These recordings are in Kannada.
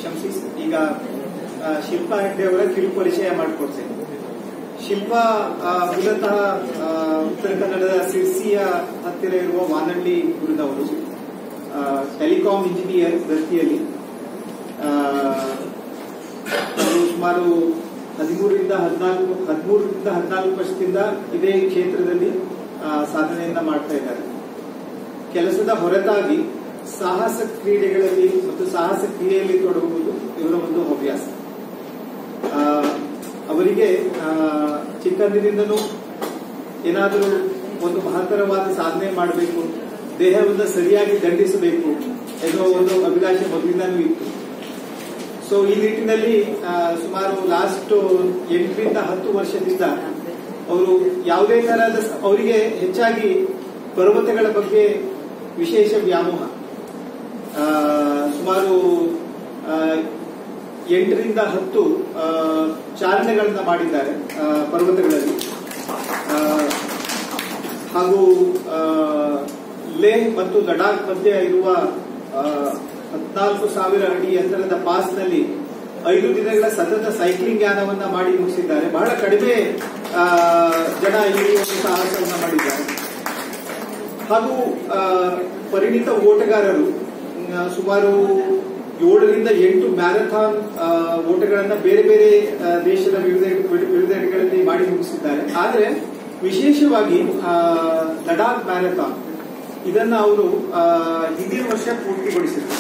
ಕ್ಷಮಿಸಿ. ಈಗ ಶಿಲ್ಪಾ ಹೆಗ್ಡೆ ಅವರ ಕಿರು ಪರಿಚಯ ಮಾಡಿಕೊಡ್ತೇನೆ. ಶಿಲ್ಪಾ ಮೂಲತಃ ಉತ್ತರ ಕನ್ನಡದ ಸಿರ್ಸಿಯ ಹತ್ತಿರ ಇರುವ ವಾನಹಳ್ಳಿ ಊರಿನವರು. ಟೆಲಿಕಾಂ ಇಂಜಿನಿಯರ್ ವೃತ್ತಿಯಲ್ಲಿ ಸುಮಾರು 13ರಿಂದ 14 ವರ್ಷದಿಂದ ಇದೇ ಕ್ಷೇತ್ರದಲ್ಲಿ ಸಾಧನೆಯನ್ನ ಮಾಡ್ತಾ ಇದ್ದಾರೆ. ಕೆಲಸದ ಹೊರತಾಗಿ ಸಾಹಸ ಕ್ರೀಡೆಗಳಲ್ಲಿ ಮತ್ತು ಸಾಹಸ ಕ್ರಿಯೆಯಲ್ಲಿ ತೊಡಗುವುದು ಇವರ ಒಂದು ಹವ್ಯಾಸ. ಅವರಿಗೆ ಚಿಕ್ಕಂದಿನಿಂದನೂ ಏನಾದರೂ ಒಂದು ಮಹತ್ತರವಾದ ಸಾಧನೆ ಮಾಡಬೇಕು, ದೇಹವನ್ನು ಸರಿಯಾಗಿ ದಂಡಿಸಬೇಕು ಎನ್ನುವ ಒಂದು ಅಭಿಲಾಷೆ ಮೊದಲಿಂದನೂ ಇತ್ತು. ಸೊ ಈ ನಿಟ್ಟಿನಲ್ಲಿ ಸುಮಾರು ಲಾಸ್ಟ್ 8ರಿಂದ 10 ವರ್ಷದಿಂದ ಅವರು ಯಾವುದೇ ತರಹದ ಅವರಿಗೆ ಹೆಚ್ಚಾಗಿ ಪರ್ವತಗಳ ಬಗ್ಗೆ ವಿಶೇಷ ವ್ಯಾಮೋಹ. ಸುಮಾರು 8ರಿಂದ 10 ಚಾಲನೆಗಳನ್ನ ಮಾಡಿದ್ದಾರೆ ಪರ್ವತಗಳಲ್ಲಿ. ಹಾಗೂ ಲೇಹ್ ಮತ್ತು ಲಡಾಖ್ ಮಧ್ಯೆ ಇರುವ 14,000 ಅಡಿ ಎತ್ತರದ ಪಾಸ್ನಲ್ಲಿ 5 ದಿನಗಳ ಸತತ ಸೈಕ್ಲಿಂಗ್ ಯಾನವನ್ನ ಮಾಡಿ ಮುಗಿಸಿದ್ದಾರೆ. ಬಹಳ ಕಡಿಮೆ ಜನ ಈ ಒಂದು ಸಾಹಸವನ್ನ ಮಾಡಿದ್ದಾರೆ. ಹಾಗೂ ಪರಿಣಿತ ಓಟಗಾರರು ಸುಮಾರು 7ರಿಂದ 8 ಮ್ಯಾರಥಾನ್ ಓಟಗಳನ್ನ ಬೇರೆ ಬೇರೆ ದೇಶದ ವಿವಿಧೆಡೆಗಳಲ್ಲಿ ಮಾಡಿ ಮುಗಿಸಿದ್ದಾರೆ. ಆದರೆ ವಿಶೇಷವಾಗಿ ಲಡಾಖ್ ಮ್ಯಾರಥಾನ್ ಇದನ್ನ ಅವರು ಹಿಂದಿನ ವರ್ಷ ಪೂರ್ತಿಗೊಳಿಸಿದರು.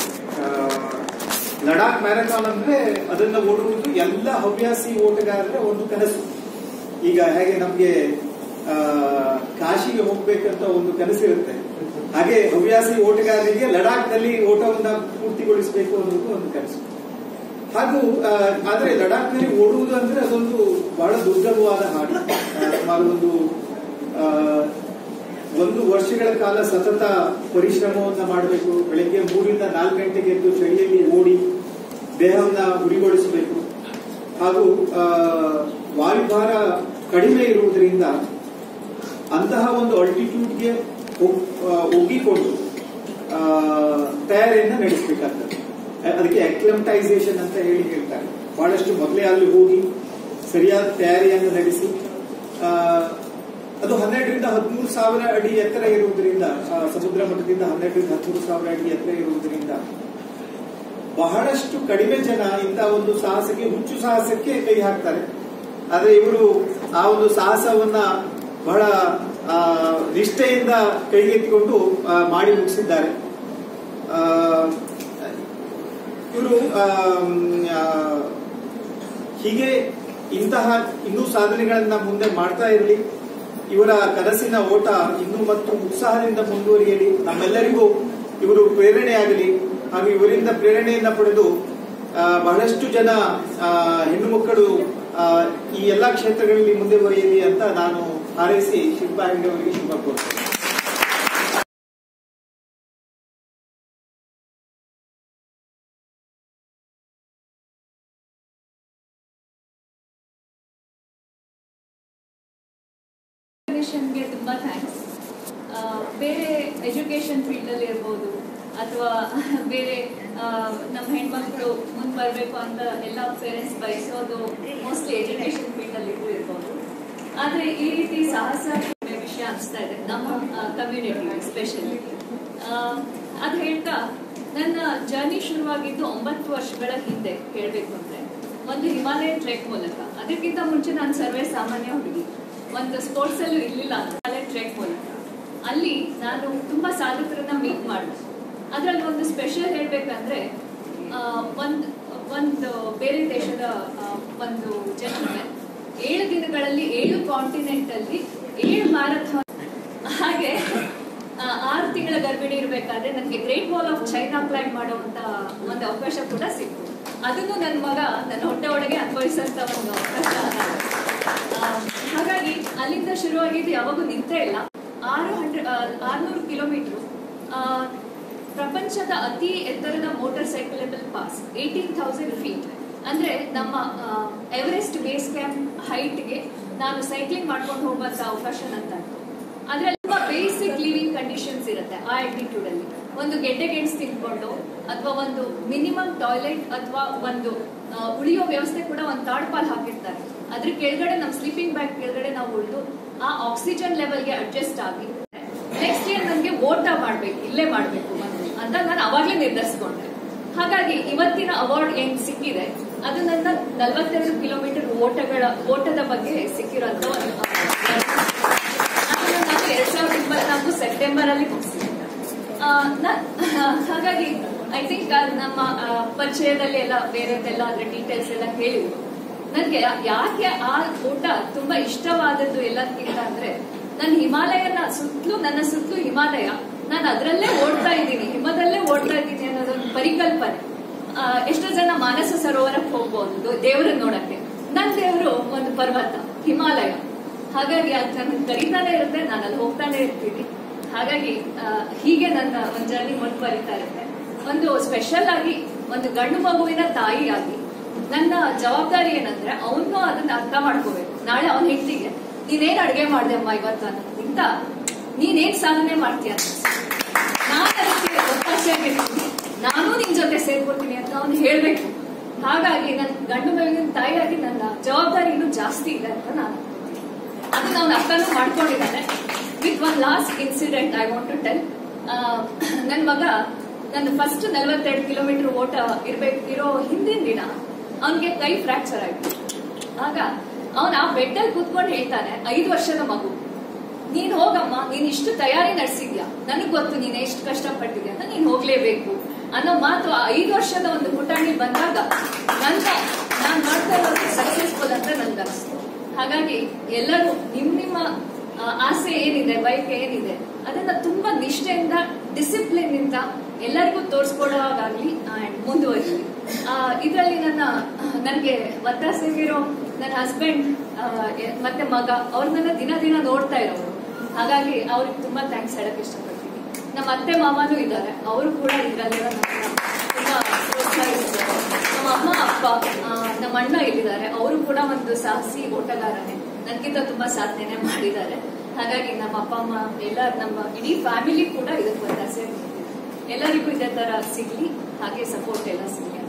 ಲಡಾಖ್ ಮ್ಯಾರಥಾನ್ ಅಂದ್ರೆ ಅದನ್ನ ಓಡುವುದು ಎಲ್ಲ ಹವ್ಯಾಸಿ ಓಟಗಾರರ ಒಂದು ಕನಸು. ಈಗ ಹೇಗೆ ನಮ್ಗೆ ಕಾಶಿಗೆ ಹೋಗ್ಬೇಕಂತ ಒಂದು ಕನಸಿರುತ್ತೆ, ಹಾಗೆ ಹವ್ಯಾಸಿ ಓಟಗಾರರಿಗೆ ಲಡಾಖ್ನಲ್ಲಿ ಓಟವನ್ನ ಪೂರ್ತಿಗೊಳಿಸಬೇಕು ಅನ್ನೋದು ಒಂದು ಕನಸು. ಹಾಗೂ ಆದ್ರೆ ಲಡಾಖ್ನಲ್ಲಿ ಓಡುವುದು ಅಂದ್ರೆ ಅದೊಂದು ಬಹಳ ದುರ್ಗಮವಾದ ಹಾಡು. ಸುಮಾರು ಒಂದು ವರ್ಷಗಳ ಕಾಲ ಸತತ ಪರಿಶ್ರಮವನ್ನ ಮಾಡಬೇಕು. ಬೆಳಗ್ಗೆ 3ರಿಂದ 4 ಗಂಟೆಗೆ ಎದ್ದು ಚಳಿಯಲ್ಲಿ ಓಡಿ ದೇಹವನ್ನ ಉರಿಗೊಳಿಸಬೇಕು. ಹಾಗೂ ವಾಯುಭಾರ ಕಡಿಮೆ ಇರುವುದರಿಂದ ಅಂತಹ ಒಂದು ಆಲ್ಟಿಟ್ಯೂಡ್ಗೆ ಒಗ್ಗಿಕೊಂಡು ತಯಾರಿಯನ್ನ ನಡೆಸಬೇಕಾಗ್ತದೆ. ಅದಕ್ಕೆ ಅಕ್ಲಮಟೈಸೇಷನ್ ಅಂತ ಹೇಳ್ತಾರೆ. ಬಹಳಷ್ಟು ಮೊದಲೇ ಅಲ್ಲಿ ಹೋಗಿ ಸರಿಯಾದ ತಯಾರಿಯನ್ನು ನಡೆಸಿ ಅದು 12ರಿಂದ 13,000 ಅಡಿ ಎತ್ತರ ಇರುವುದರಿಂದ, ಸಮುದ್ರ ಮಟ್ಟದಿಂದ 12ರಿಂದ 13,000 ಅಡಿ ಎತ್ತರ ಇರುವುದರಿಂದ ಬಹಳಷ್ಟು ಕಡಿಮೆ ಜನ ಇಂತಹ ಒಂದು ಸಾಹಸಕ್ಕೆ, ಹುಚ್ಚು ಸಾಹಸಕ್ಕೆ ಕೈ ಹಾಕ್ತಾರೆ. ಆದ್ರೆ ಇವರು ಆ ಒಂದು ಸಾಹಸವನ್ನ ಬಹಳ ನಿಷ್ಠೆಯಿಂದ ಕೈಗೆತ್ತಿಕೊಂಡು ಮಾಡಿ ಮುಗಿಸಿದ್ದಾರೆ. ಇವರು ಹೀಗೆ ಇಂತಹ ಇನ್ನೂ ಸಾಧನೆಗಳನ್ನ ಮುಂದೆ ಮಾಡ್ತಾ ಇರಲಿ. ಇವರ ಕನಸಿನ ಓಟ ಇನ್ನೂ ಮತ್ತು ಉತ್ಸಾಹದಿಂದ ಮುಂದುವರಿಯಲಿ. ನಮ್ಮೆಲ್ಲರಿಗೂ ಇವರು ಪ್ರೇರಣೆಯಾಗಲಿ. ಹಾಗೂ ಇವರಿಂದ ಪ್ರೇರಣೆಯನ್ನ ಪಡೆದು ಬಹಳಷ್ಟು ಜನ ಹೆಣ್ಣು ಮಕ್ಕಳು ಈ ಎಲ್ಲಾ ಕ್ಷೇತ್ರಗಳಲ್ಲಿ ಮುಂದೆ ಬರೆಯಲಿ ಅಂತ ನಾನು ಹಾರೈಸಿ ಶಿಲ್ಪಾ ಹೆಗ್ಡೆ ಅವರಿಗೆ ಶುಭ ಕೋರ್ತೇನೆ. ಗೆ ತುಂಬಾ ಥ್ಯಾಂಕ್ಸ್. ಬೇರೆ ಎಜುಕೇಶನ್ ಫೀಲ್ಡ್ ಅಲ್ಲಿ ಇರ್ಬೋದು ಅಥವಾ ಬೇರೆ ನಮ್ಮ ಹೆಣ್ಮಕ್ಳು ಮುಂದೆ ಬರಬೇಕು ಅಂತ ಎಲ್ಲ ಪೇರೆಂಟ್ಸ್ ಬಯಸೋದು ಮೋಸ್ಟ್ಲಿ ಎಜುಕೇಶನ್ ಫೀಲ್ಡ್ ಅಲ್ಲಿ ಇರ್ಬೋದು. ಆದ್ರೆ ಈ ರೀತಿ ಸಾಹಸ ವಿಷಯ ಅನಿಸ್ತಾ ಇದೆ ನಮ್ಮ ಕಮ್ಯುನಿಟಿ ಎಸ್ಪೆಷಲಿ. ಅದು ಹೇಳ್ತಾ ನನ್ನ ಜರ್ನಿ ಶುರುವಾಗಿದ್ದು 9 ವರ್ಷಗಳ ಹಿಂದೆ ಹೇಳಬೇಕು ಅಂದ್ರೆ ಒಂದು ಹಿಮಾಲಯ ಟ್ರೆಕ್ ಮೂಲಕ. ಅದಕ್ಕಿಂತ ಮುಂಚೆ ನಾನು ಸರ್ವೇ ಸಾಮಾನ್ಯ ಹುಡುಗಿ, ಒಂದು ಸ್ಪೋರ್ಟ್ಸ್ ಅಲ್ಲೂ ಇರ್ಲಿಲ್ಲ. ಹಿಮಾಲಯ ಟ್ರೆಕ್ ಮೂಲಕ ಅಲ್ಲಿ ನಾನು ತುಂಬಾ ಸಾಧಕರನ್ನ ಮೀಟ್ ಮಾಡಿದೆ. ಅದರಲ್ಲಿ ಒಂದು ಸ್ಪೆಷಲ್ ಹೇಳ್ಬೇಕಂದ್ರೆ ಒಂದು ಬೇರೆ ದೇಶದ ಒಂದು ಜೆಂಟಲ್ಮನ್ 7 ದಿನಗಳಲ್ಲಿ 7 ಕಾಂಟಿನೆಂಟ್ ಅಲ್ಲಿ 7 ಮ್ಯಾರಥಾನ್, ಹಾಗೆ 6 ತಿಂಗಳ ಗರ್ಭಿಣಿ ಇರಬೇಕಾದ್ರೆ ನನಗೆ great wall of China climb ಮಾಡುವಂತ ಒಂದು ಅವಕಾಶ ಕೂಡ ಸಿಕ್ತು. ಅದನ್ನು ನನ್ನ ಮಗ ನನ್ನ ಹೊಟ್ಟೆ ಒಳಗೆ ಅನುಭವಿಸುವಂತ ಒಂದು ಅವಕಾಶ. ಹಾಗಾಗಿ ಅಲ್ಲಿಂದ ಶುರುವಾಗಿದ್ದು ಯಾವಾಗೂ ನಿಂತೇ ಇಲ್ಲ. 600 ಕಿಲೋಮೀಟರ್ ಪ್ರಪಂಚದ ಅತಿ ಎತ್ತರದ ಮೋಟಾರ್ ಸೈಕಲೇಬಲ್ ಪಾಸ್ 18,000 ಫೀಟ್. ಅಂದ್ರೆ ನಮ್ಮ ಎವರೆಸ್ಟ್ ಬೇಸ್ ಕ್ಯಾಂಪ್ ಹೈಟ್ಗೆ ನಾನು ಸೈಕ್ಲಿಂಗ್ ಮಾಡ್ಕೊಂಡು ಹೋಗುವಂತ ಅವಕಾಶ ನಂತಾಯ್ತು. ಅದ್ರಲ್ಲಿ ತುಂಬಾ ಬೇಸಿಕ್ ಲಿವಿಂಗ್ ಕಂಡೀಷನ್ಸ್ ಇರುತ್ತೆ ಆ ಆಲ್ಟಿಟ್ಯೂಡ್ ಅಲ್ಲಿ. ಒಂದು ಗೆಡ್ಡೆ ಗೆಣಸು ತಿನ್ಕೊಂಡು ಅಥವಾ ಒಂದು ಮಿನಿಮಮ್ ಟಾಯ್ಲೆಟ್ ಅಥವಾ ಒಂದು ಉಳಿಯೋ ವ್ಯವಸ್ಥೆ ಕೂಡ ಒಂದು ತಾಡ್ಪಾಲ್ ಹಾಕಿರ್ತಾರೆ. ಅದ್ರ ಕೆಳಗಡೆ ನಮ್ಮ ಸ್ಲೀಪಿಂಗ್ ಬ್ಯಾಗ್ ಕೆಳಗಡೆ ನಾವು ಉಳಿದು ಆ ಆಕ್ಸಿಜನ್ ಲೆವೆಲ್ಗೆ ಅಡ್ಜಸ್ಟ್ ಆಗಿ ನೆಕ್ಸ್ಟ್ ಇಯರ್ ನನಗೆ ಓಟ ಮಾಡ್ಬೇಕು, ಇಲ್ಲೇ ಮಾಡ್ಬೇಕು ಅಂತ ನಾನು ಅವಾಗ್ಲೇ ನಿರ್ಧರಿಸ್ಕೊಂಡೆ. ಹಾಗಾಗಿ ಇವತ್ತಿನ ಅವಾರ್ಡ್ ಏನ್ ಸಿಕ್ಕಿದೆ ಅದು ನನ್ನ 42 ಕಿಲೋಮೀಟರ್ ಓಟದ ಬಗ್ಗೆ ಸಿಕ್ಕಿರೋಂತ ಒಂದು ನಾನು 2024 ಸೆಪ್ಟೆಂಬರ್ ಅಲ್ಲಿ ಮುಗಿಸಿದೆ. ಹಾಗಾಗಿ ಐ ಥಿಂಕ್ ನಮ್ಮ ಪರಿಚಯದಲ್ಲಿ ಎಲ್ಲ ಬೇರೆದೆಲ್ಲ ಅದ್ರ ಡೀಟೇಲ್ಸ್ ಎಲ್ಲ ಹೇಳಿದ್ರು. ನನ್ಗೆ ಯಾಕೆ ಆ ಓಟ ತುಂಬಾ ಇಷ್ಟವಾದದ್ದು ಎಲ್ಲದಕ್ಕಿಂತ ಅಂದ್ರೆ ನನ್ನ ಹಿಮಾಲಯನ ಸುತ್ತಲೂ, ನನ್ನ ಸುತ್ತಲೂ ಹಿಮಾಲಯ, ನಾನು ಅದರಲ್ಲೇ ಓಡ್ತಾ ಇದ್ದೀನಿ, ಹಿಮದಲ್ಲೇ ಓಡ್ತಾ ಇದ್ದೀನಿ ಅನ್ನೋದೊಂದು ಪರಿಕಲ್ಪನೆ. ಎಷ್ಟೋ ಜನ ಮಾನಸ ಸರೋವರಕ್ಕೆ ಹೋಗ್ಬೋದು ದೇವ್ರನ್ನ ನೋಡಕ್ಕೆ, ನನ್ನ ದೇವರು ಒಂದು ಪರ್ವತ ಹಿಮಾಲಯ. ಹಾಗಾಗಿ ಅದು ನನಗೆ ಕರೀತಾನೆ ಇರುತ್ತೆ, ನಾನು ಅಲ್ಲಿ ಹೋಗ್ತಾನೆ ಇರ್ತೀನಿ. ಹಾಗಾಗಿ ಹೀಗೆ ನನ್ನ ಒಂದು ಜರ್ನಿ ಮುಂದುವರಿತಾ ಇರುತ್ತೆ. ಒಂದು ಸ್ಪೆಷಲ್ ಆಗಿ ಒಂದು ಗಂಡು ಮಗುವಿನ ತಾಯಿಯಾಗಿ ನನ್ನ ಜವಾಬ್ದಾರಿ ಏನಂದ್ರೆ ಅವನು ಅದನ್ನ ಅರ್ಥ ಮಾಡ್ಕೋಬೇಕು. ನಾಳೆ ಅವನ ಹೆಂಡತಿಗೆ ನೀನೇನ್ ಅಡ್ಗೆ ಮಾಡ್ದೆ ಅಮ್ಮ ಇವತ್ತು ಅನ್ನೋದಕ್ಕಿಂತ ನೀನೇನ್ ಸಾಧನೆ ಮಾಡ್ತೀಯ, ನಾನು ಅದಕ್ಕೆ ಒತ್ತಾಸೆಯಾಗಿರ್ತೀನಿ, ನಾನು ನಿನ್ ಜೊತೆ ಸೇರ್ಕೊತೀನಿ ಅಂತ ಅವನು ಹೇಳ್ಬೇಕು. ಹಾಗಾಗಿ ನನ್ನ ಗಂಡು ಮಗುವಿನ ತಾಯಿಯಾಗಿ ನನ್ನ ಜವಾಬ್ದಾರಿ ಇನ್ನೂ ಜಾಸ್ತಿ ಇದೆ ಅಂತ ನಾನು ಅದನ್ನ ಅವನು ಅರ್ಥನೂ ಮಾಡ್ಕೊಂಡಿದ್ದಾನೆ. With one last incident I want to tell. ನನ್ನ ಮಗ ನನ್ನ ಫಸ್ಟ್ 42 ಕಿಲೋಮೀಟರ್ ಓಟ ಇರೋ ಹಿಂದಿನ ದಿನ ಅವನಿಗೆ ಕೈ ಫ್ರಾಕ್ಚರ್ ಆಯ್ತು. ಆಗ ಅವನ ಆ ಬೆಡ್ಡಲ್ಲಿ ಕೂತ್ಕೊಂಡು ಹೇಳ್ತಾನೆ, 5 ವರ್ಷದ ಮಗು, ನೀನ್ ಹೋಗಮ್ಮ, ನೀನ್ ಇಷ್ಟು ತಯಾರಿ ನಡೆಸಿದ್ಯಾ, ನನಗ್ ಗೊತ್ತು ನೀನ್ ಎಷ್ಟು ಕಷ್ಟಪಟ್ಟಿದ್ಯಾ ಅಂತ, ನೀನ್ ಹೋಗ್ಲೇಬೇಕು ಅನ್ನೋ ಮಾತು ಆ 5 ವರ್ಷದ ಒಂದು ಪುಟಾಣಿ ಬಂದಾಗ ನಾನ್ ಮಾಡ್ತಾ ಇರೋದು ಸಕ್ಸಸ್ಫುಲ್ ಅಂತ ನನ್ಗೆ ಅನಿಸ್ತು. ಹಾಗಾಗಿ ಎಲ್ಲರೂ ನಿಮ್ಮ ಆಸೆ ಏನಿದೆ, ಬಯಕೆ ಏನಿದೆ, ಅದನ್ನ ತುಂಬಾ ನಿಷ್ಠೆಯಿಂದ, ಡಿಸಿಪ್ಲಿನ್ ಇಂದ ಎಲ್ಲರಿಗೂ ತೋರಿಸ್ಕೊಡೋವಾಗ್ಲಿ ಮುಂದುವರಿಲಿ. ಇದರಲ್ಲಿ ನನಗೆ ಒತ್ತಾಸೆಗಿರೋ ನನ್ನ ಹಸ್ಬೆಂಡ್ ಮತ್ತೆ ಮಗ, ಅವ್ರು ನನ್ನ ದಿನ ನೋಡ್ತಾ ಇರೋರು. ಹಾಗಾಗಿ ಅವ್ರಿಗೆ ತುಂಬಾ ಥ್ಯಾಂಕ್ಸ್ ಹೇಳಕ್ ಇಷ್ಟಪಡ್ತೀನಿ. ನಮ್ಮ ಅತ್ತೆ ಮಾಮನೂ ಇದ್ದಾರೆ, ಅವರು ಕೂಡ ಇದರಲ್ಲೆಲ್ಲ ತುಂಬಾ ಪ್ರೋತ್ಸಾಹಿಸಿದ್ದಾರೆ. ನಮ್ಮ ಅಮ್ಮ ಅಪ್ಪ, ನಮ್ಮ ಅಣ್ಣ ಇಲ್ಲಿದ್ದಾರೆ, ಅವರು ಕೂಡ ಒಂದು ಸಾಹಸಿ ಓಟಗಾರನೇ, ನನಗಿಂತ ತುಂಬಾ ಸಾಧನೆ ಮಾಡಿದ್ದಾರೆ. ಹಾಗಾಗಿ ನಮ್ಮ ಅಪ್ಪ ಅಮ್ಮ ಎಲ್ಲ, ನಮ್ಮ ಇಡೀ ಫ್ಯಾಮಿಲಿ ಕೂಡ ಇದಕ್ಕೆ ಒತ್ತಾಸೆ. ಎಲ್ಲರಿಗೂ ಇದೇ ತರ ಸಿಗ್ಲಿ, ಹಾಗೆ ಸಪೋರ್ಟ್ ಎಲ್ಲ ಸಿಗ್ಲಿ ಅಂತ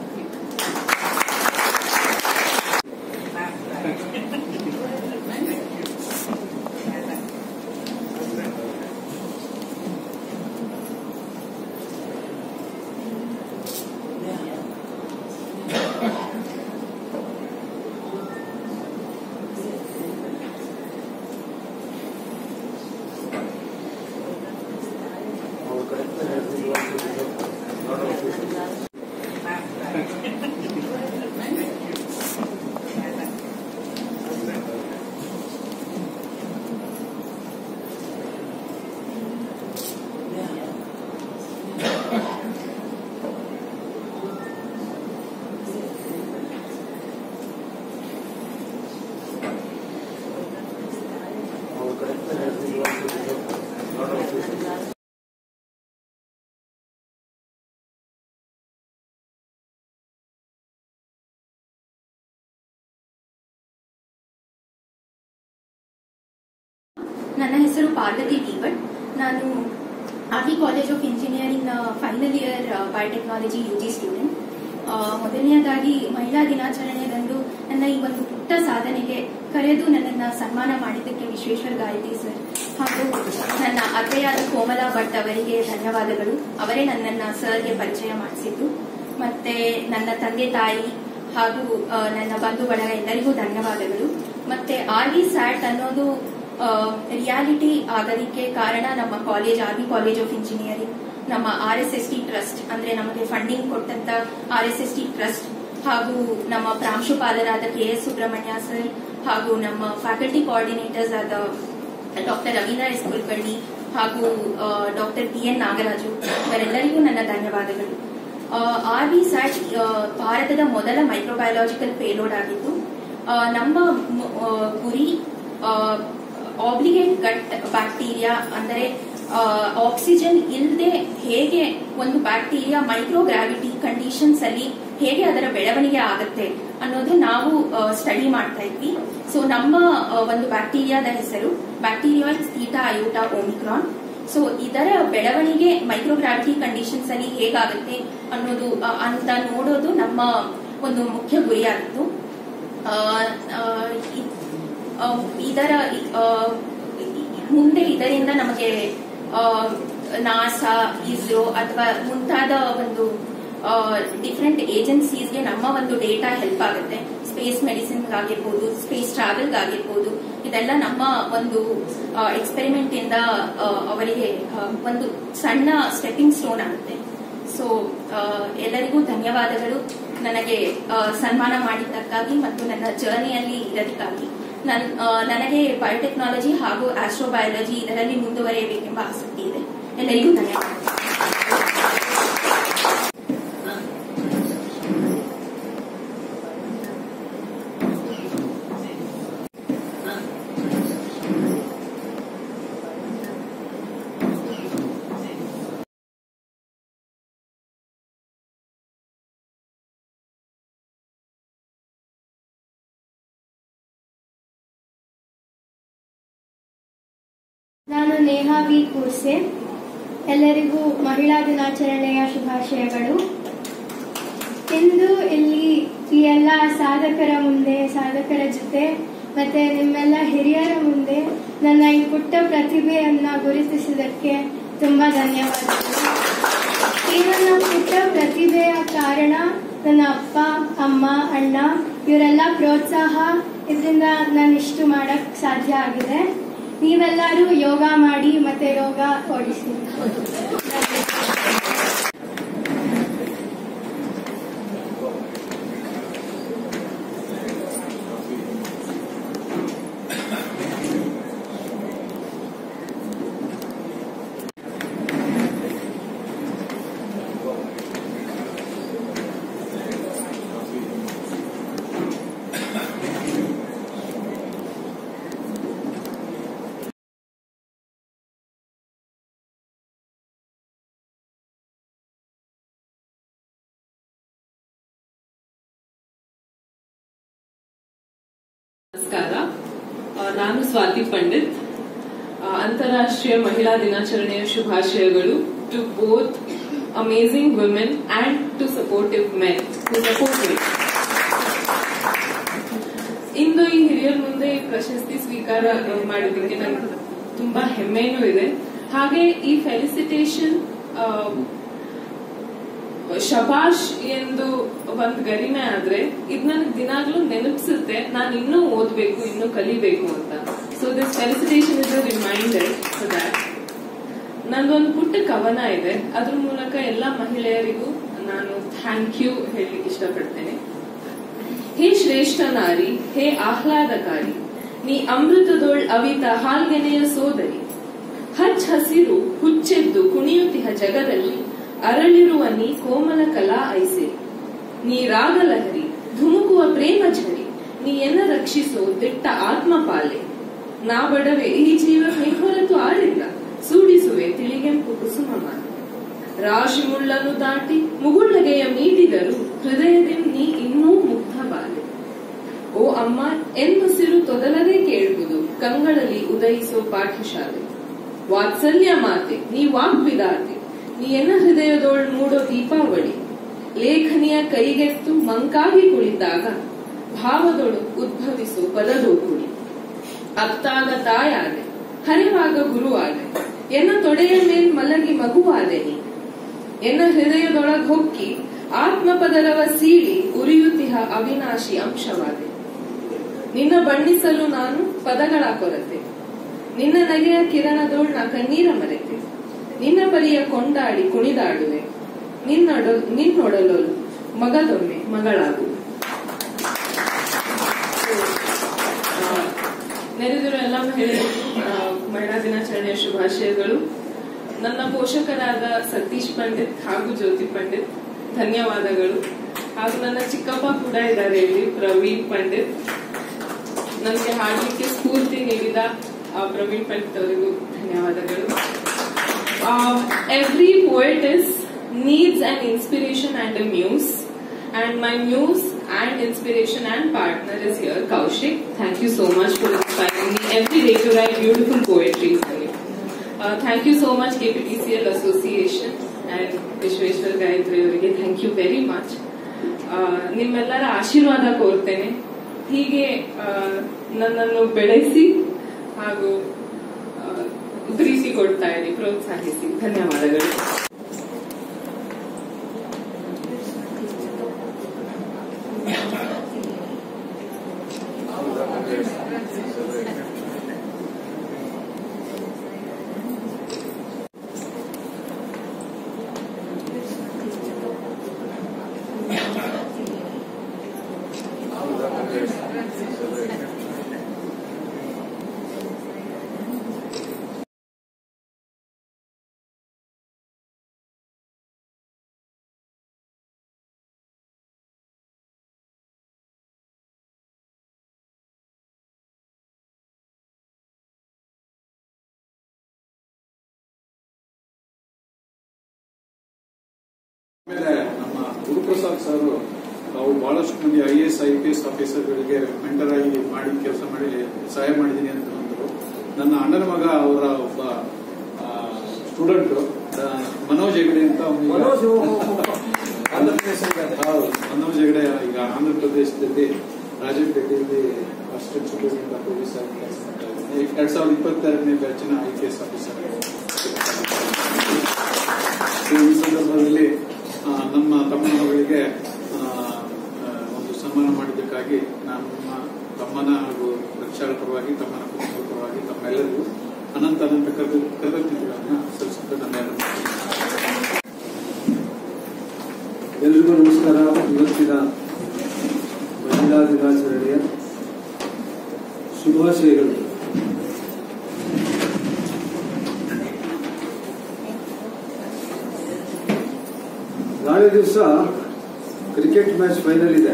ನನ್ನ ಹೆಸರು ಪಾರ್ವತಿ ಟಿವಟ್. ನಾನು RV college of engineering final year biotechnology UG student. ಮೊದಲನೆಯದಾಗಿ ಮಹಿಳಾ ದಿನಾಚರಣೆದಂದು ನನ್ನ ಈ ಒಂದು ಪುಟ್ಟ ಸಾಧನೆಗೆ ಕರೆದು ನನ್ನನ್ನು ಸನ್ಮಾನ ಮಾಡಿದ್ದಕ್ಕೆ ವಿಶ್ವೇಶ್ವರ ಗಾಯತ್ರಿ ಸರ್ ಹಾಗೂ ನನ್ನ ಅತ್ತೆಯಾದ ಕೋಮಲಾ ಭಟ್ ಅವರಿಗೆ ಧನ್ಯವಾದಗಳು. ಅವರೇ ನನ್ನನ್ನು ಸರ್ಗೆ ಪರಿಚಯ ಮಾಡಿಸಿದ್ದು. ಮತ್ತೆ ನನ್ನ ತಂದೆ ತಾಯಿ ಹಾಗೂ ನನ್ನ ಬಂಧು ಬಳಗ ಎಲ್ಲರಿಗೂ ಧನ್ಯವಾದಗಳು. ಮತ್ತೆ RV SAT ಅನ್ನೋದು ರಿಯಾಲಿಟಿ ಆಗೋದಕ್ಕೆ ಕಾರಣ ನಮ್ಮ college, RV college of engineering, ನಮ್ಮ RSST ಟ್ರಸ್ಟ್, ಅಂದ್ರೆ ನಮಗೆ ಫಂಡಿಂಗ್ ಕೊಟ್ಟಂತ RSST ಟ್ರಸ್ಟ್, ಹಾಗೂ ನಮ್ಮ ಪ್ರಾಂಶುಪಾಲರಾದ KS ಸುಬ್ರಹ್ಮಣ್ಯ ಸರ್ ಹಾಗೂ ನಮ್ಮ ಫ್ಯಾಕಲ್ಟಿ ಕೋಆರ್ಡಿನೇಟರ್ಸ್ ಆದ ಡಾಕ್ಟರ್ ರವೀಂದ್ರ ಎಸ್ ಕುಲಕರ್ಣಿ ಹಾಗೂ ಡಾಕ್ಟರ್ PN ನಾಗರಾಜು, ಇವರೆಲ್ಲರಿಗೂ ನನ್ನ ಧನ್ಯವಾದಗಳು. RV SAT ಭಾರತದ ಮೊದಲ ಮೈಕ್ರೋಬಯಾಲಜಿಕಲ್ ಪೇಲೋಡ್ ಆಗಿದ್ದು, ನಮ್ಮ ಗುರಿ ಆಬ್ಲಿಗೇಟ್ ಗಟ್ ಬ್ಯಾಕ್ಟೀರಿಯಾ, ಅಂದರೆ ಆಕ್ಸಿಜನ್ ಇಲ್ಲದೆ ಹೇಗೆ ಒಂದು ಬ್ಯಾಕ್ಟೀರಿಯಾ ಮೈಕ್ರೋಗ್ರಾವಿಟಿ ಕಂಡೀಷನ್ಸ್ ಅಲ್ಲಿ ಹೇಗೆ ಅದರ ಬೆಳವಣಿಗೆ ಆಗುತ್ತೆ ಅನ್ನೋದು ನಾವು ಸ್ಟಡಿ ಮಾಡ್ತಾ ಇದ್ವಿ. ಸೊ ನಮ್ಮ ಒಂದು ಬ್ಯಾಕ್ಟೀರಿಯಾದ ಹೆಸರು ಬ್ಯಾಕ್ಟೀರಿಯಾಯ್ಡ್ಸ್ ಥೀಟಾ ಅಯೋಟಾ ಒಮಿಕ್ರಾನ್. ಸೊ ಇದರ ಬೆಳವಣಿಗೆ ಮೈಕ್ರೋಗ್ರಾವಿಟಿ ಕಂಡೀಷನ್ಸ್ ಅಲ್ಲಿ ಹೇಗಾಗುತ್ತೆ ಅನ್ನೋದು ಅಂತ ನೋಡೋದು ನಮ್ಮ ಒಂದು ಮುಖ್ಯ ಗುರಿಯಾಗಿತ್ತು. ಇದರ ಮುಂದೆ ಇದರಿಂದ ನಮಗೆ ನಾಸಾ, ಇಸ್ರೋ ಅಥವಾ ಮುಂತಾದ ಒಂದು ಡಿಫರೆಂಟ್ ಏಜೆನ್ಸೀಸ್ಗೆ ನಮ್ಮ ಒಂದು ಡೇಟಾ ಹೆಲ್ಪ್ ಆಗುತ್ತೆ. ಸ್ಪೇಸ್ ಮೆಡಿಸಿನ್ಗಾಗಿರ್ಬೋದು, ಸ್ಪೇಸ್ ಟ್ರಾವೆಲ್ಗಾಗಿರ್ಬೋದು, ಇದೆಲ್ಲ ನಮ್ಮ ಒಂದು ಎಕ್ಸ್ಪೆರಿಮೆಂಟ್ ಇಂದ ಅವರಿಗೆ ಒಂದು ಸಣ್ಣ ಸ್ಟೆಪ್ಪಿಂಗ್ ಸ್ಟೋನ್ ಆಗುತ್ತೆ. ಸೊ ಎಲ್ಲರಿಗೂ ಧನ್ಯವಾದಗಳು ನನಗೆ ಸನ್ಮಾನ ಮಾಡಿದ್ದಕ್ಕಾಗಿ ಮತ್ತು ನನ್ನ ಜರ್ನಿಯಲ್ಲಿ ಇರೋದಕ್ಕಾಗಿ. ನನಗೆ ಬಯೋಟೆಕ್ನಾಲಜಿ ಹಾಗೂ ಆಸ್ಟ್ರೋಬಯಾಲಜಿ ಇದರಲ್ಲಿ ಮುಂದುವರಿಯಬೇಕೆಂಬ ಆಸಕ್ತಿ ಇದೆ. ಎಲ್ಲರಿಗೂ ಧನ್ಯವಾದ. ನಾನು ನೇಹಾ ವಿ ಕೂರ್ಸೆ. ಎಲ್ಲರಿಗೂ ಮಹಿಳಾ ದಿನಾಚರಣೆಯ ಶುಭಾಶಯಗಳು. ಇಂದು ಇಲ್ಲಿ ಈ ಎಲ್ಲ ಸಾಧಕರ ಮುಂದೆ, ಸಾಧಕರ ಜೊತೆ ಮತ್ತೆ ನಿಮ್ಮೆಲ್ಲ ಹಿರಿಯರ ಮುಂದೆ ನನ್ನ ಈ ಪುಟ್ಟ ಪ್ರತಿಭೆಯನ್ನ ಗುರುತಿಸಿದ್ದಕ್ಕೆ ತುಂಬಾ ಧನ್ಯವಾದಗಳು. ಈ ನನ್ನ ಪುಟ್ಟ ಪ್ರತಿಭೆಯ ಕಾರಣ ನನ್ನ ಅಪ್ಪ, ಅಮ್ಮ, ಅಣ್ಣ ಇವರೆಲ್ಲ ಪ್ರೋತ್ಸಾಹ. ಇದರಿಂದ ನಾನು ಇಷ್ಟು ಮಾಡಕ್ ಸಾಧ್ಯ ಆಗಿದೆ. ನೀವೆಲ್ಲರೂ ಯೋಗ ಮಾಡಿ ಮತ್ತೆ ಯೋಗ ಓಡಿಸಿ. ನಮಸ್ಕಾರ, ನಾನು ಸ್ವಾತಿ ಪಂಡಿತ್. ಅಂತಾರಾಷ್ಟ್ರೀಯ ಮಹಿಳಾ ದಿನಾಚರಣೆಯ ಶುಭಾಶಯಗಳು to both amazing women and to supportive men who support me. ಇಂದು ಈ ಹಿರಿಯರ ಮುಂದೆ ಈ ಪ್ರಶಸ್ತಿ ಸ್ವೀಕಾರ ಮಾಡಿದ್ದಕ್ಕೆ ನನಗೆ ತುಂಬಾ ಹೆಮ್ಮೆನೂ ಇದೆ. ಹಾಗೆ ಈ ಫೆಲಿಸಿಟೇಷನ್ ಶಬಾಷ್ ಎಂದು ಒಂದ್ ಗರಿಮೆ ಆದ್ರೆ ಇದು ನನಗೆ ದಿನಾಗ್ಲೂ ನೆನಪಿಸುತ್ತೆ ನಾನು ಇನ್ನೂ ಓದ್ಬೇಕು, ಇನ್ನೂ ಕಲಿಬೇಕು ಅಂತ. So this felicitation is a reminder for that. ನಂದೊಂದು ಪುಟ್ಟ ಕವನ ಇದೆ, ಅದ್ರ ಮೂಲಕ ಎಲ್ಲ ಮಹಿಳೆಯರಿಗೂ ನಾನು ಥ್ಯಾಂಕ್ ಯು ಹೇಳಲಿಕ್ಕೆ ಇಷ್ಟಪಡ್ತೇನೆ. ಹೇ ಶ್ರೇಷ್ಠ ನಾರಿ, ಹೇ ಆಹ್ಲಾದಕಾರಿ, ನೀ ಅಮೃತದೋಳ್ ಅವಿತ ಹಾಲ್ಗೆನೆಯ ಸೋದರಿ. ಹಚ್ ಹಸಿರು ಹುಚ್ಚೆದ್ದು ಕುಣಿಯುತ್ತಿಹ ಜಗದಲ್ಲಿ ಅರಳಿರುವ ನೀ ಕೋಮಲ ಕಲಾ ಐಸಿರಿ. ನೀ ರಾಗಲಹರಿ ಧುಮುಕುವ ಪ್ರೇಮ ಝರಿ, ನೀ ಎನ್ನ ರಕ್ಷಿಸೋ ದಿಟ್ಟ ಆತ್ಮಪಾಲೆ. ನಾ ಬಡವೆ ಈ ಜೀವಕ್ಕೆ ಹೊರತು ಆಳಿಲ್ಲ, ಸೂಡಿಸುವೆ ತಿಳಿಗೆಂಪು ಕುಸುಮಮಾನ. ರಾಶಿ ಮುಳ್ಳನ್ನು ದಾಟಿ ಮುಗುಳ್ನಗೆಯ ಮೀಟಿದರು, ಹೃದಯದಿಂದ ನೀ ಇನ್ನೂ ಮುಗ್ಧ ಬಾಲೆ. ಓ ಅಮ್ಮ ಎನ್ನುಸಿರು ತೊದಲದೇ ಕೇಳುವುದು, ಕಂಗಳಲ್ಲಿ ಉದಯಿಸೋ ಪಾಠಶಾಲೆ. ವಾತ್ಸಲ್ಯ ಮಾತೆ ನೀ ವಾಗ್ವಿದಾತೆ, ನೀ ಎನ್ನ ಹೃದಯದೋಳ್ ಮೂಡೋ ದೀಪಾವಳಿ. ಲೇಖನಿಯ ಕೈಗೆತ್ತು ಮಂಕಾಗಿ ಕುಳಿತಾಗ, ಭಾವದೊಳು ಉದ್ಭವಿಸೋ ಪದದೋಕುಳಿ. ಅತ್ತಾಗ ತಾಯಾದೆ, ಹರಿವಾಗ ಗುರುವಾದೆ, ಎನ್ನ ತೊಡೆಯ ಮೇಲ್ ಮಲಗಿ ಮಗುವಾದೆ ನೀ. ಎನ್ನ ಹೃದಯದೊಳಗ್ ಹೊಕ್ಕಿ ಆತ್ಮಪದರವ ಸೀಳಿ ಉರಿಯುತ್ತಿಹ ಅವಿನಾಶಿ ಅಂಶವಾದೆ. ನಿನ್ನ ಬಣ್ಣಿಸಲು ನಾನು ಪದಗಳ ಕೊರತೆ, ನಿನ್ನ ನಗೆಯ ಕಿರಣದೋಳ್ ನಾ ಕಣ್ಣೀರ ಮರೆತೆ. ನಿನ್ನ ಪರಿಯ ಕೊಂಡಾಡಿ ಕುಣಿದಾಡುವೆ, ನಿನ್ನೊಡಲು ಮಗದೊಮ್ಮೆ ಮಗಳಾಗು. ನೆರೆದಿರೋ ಎಲ್ಲ ಮಹಿಳಾ ದಿನಾಚರಣೆಯ ಶುಭಾಶಯಗಳು. ನನ್ನ ಪೋಷಕರಾದ ಸತೀಶ್ ಪಂಡಿತ್ ಹಾಗೂ ಜ್ಯೋತಿ ಪಂಡಿತ್ ಧನ್ಯವಾದಗಳು. ಹಾಗೂ ನನ್ನ ಚಿಕ್ಕಪ್ಪ ಕೂಡ ಇದ್ದಾರೆ ಇಲ್ಲಿ, ಪ್ರವೀಣ್ ಪಂಡಿತ್. ನನಗೆ ಹಾಡಲಿಕ್ಕೆ ಸ್ಫೂರ್ತಿ ನೀಡಿದ ಪ್ರವೀಣ್ ಪಂಡಿತ್ ಅವರಿಗೂ ಧನ್ಯವಾದಗಳು. Every poetess needs an inspiration and a muse, and my muse and inspiration and partner is here, Kaushik. Thank you so much for inspiring me every day to write beautiful poetry for you. Thank you so much KPTCL association and Vishweshwara Gayatri ಅವರಿಗೆ ಥ್ಯಾಂಕ್ ಯು ವೆರಿ ಮಚ್. ನಿಮ್ಮೆಲ್ಲರ ಆಶೀರ್ವಾದ ಕೋರ್ತೇನೆ. ಹೀಗೆ ನನ್ನನ್ನು ಬೆಳೆಸಿ ಹಾಗೂ ಪ್ರೀತಿ ಕೊಡ್ತಾ ಇರಿ, ಪ್ರೋತ್ಸಾಹಿಸಿ. ಧನ್ಯವಾದಗಳು. ಆಮೇಲೆ ನಮ್ಮ ಗುರುಪ್ರಸಾದ್ ಸರ್ ನಾವು ಬಹಳಷ್ಟು ಮಂದಿ IAS IPS ಆಫೀಸರ್ಗಳಿಗೆ ಮೆಂಟರ್ ಆಗಿ ಮಾಡಿ ಕೆಲಸ ಮಾಡಿ ಸಹಾಯ ಮಾಡಿದ್ದೀನಿ ಅಂತ ಅಂದರು. ನನ್ನ ಅಣ್ಣನ ಮಗ ಅವರ ಒಬ್ಬ ಸ್ಟೂಡೆಂಟ್ ಮನೋಜ್ ಹೆಗಡೆ ಅಂತ ಮನೋಜ್ ಹೆಗಡೆ ಈಗ ಆಂಧ್ರ ಪ್ರದೇಶದಲ್ಲಿ ರಾಜಪೇಟೆಯಲ್ಲಿ ಅಸಿಸ್ಟೆಂಟ್ ಸೂಪರಿಂಟೆಂಡೆಂಟ್ ಆಫ್ ಪೊಲೀಸ್ ಆಗಿ 2022ನೇ ಬ್ಯಾಚಿನ IPS ಆಫೀಸರ್. ಈ ಸಂದರ್ಭದಲ್ಲಿ ನಮ್ಮ ತಮ್ಮನ ಮಗಳಿಗೆ ಒಂದು ಸನ್ಮಾನ ಮಾಡಿದ್ದಕ್ಕಾಗಿ ನಮ್ಮ ತಮ್ಮನ ಹಾಗೂ ರಕ್ಷಾಳ ಪರವಾಗಿ ತಮ್ಮನ ಕುಟುಂಬದ ಪರವಾಗಿ ತಮ್ಮೆಲ್ಲರಿಗೂ ಅನಂತ ಕೃತಜ್ಞತೆಗಳನ್ನು ಸಲ್ಲಿಸುತ್ತೆ. ಧನ್ಯವಾದ. ಎಲ್ರಿಗೂ ನಮಸ್ಕಾರ. ಇವತ್ತಿನ ಮಹಿಳಾ ದಿನಾಚರಣೆಯ ಶುಭಾಶಯಗಳು. ನಾಳೆ ದಿವಸ ಕ್ರಿಕೆಟ್ ಮ್ಯಾಚ್ ಫೈನಲ್ ಇದೆ.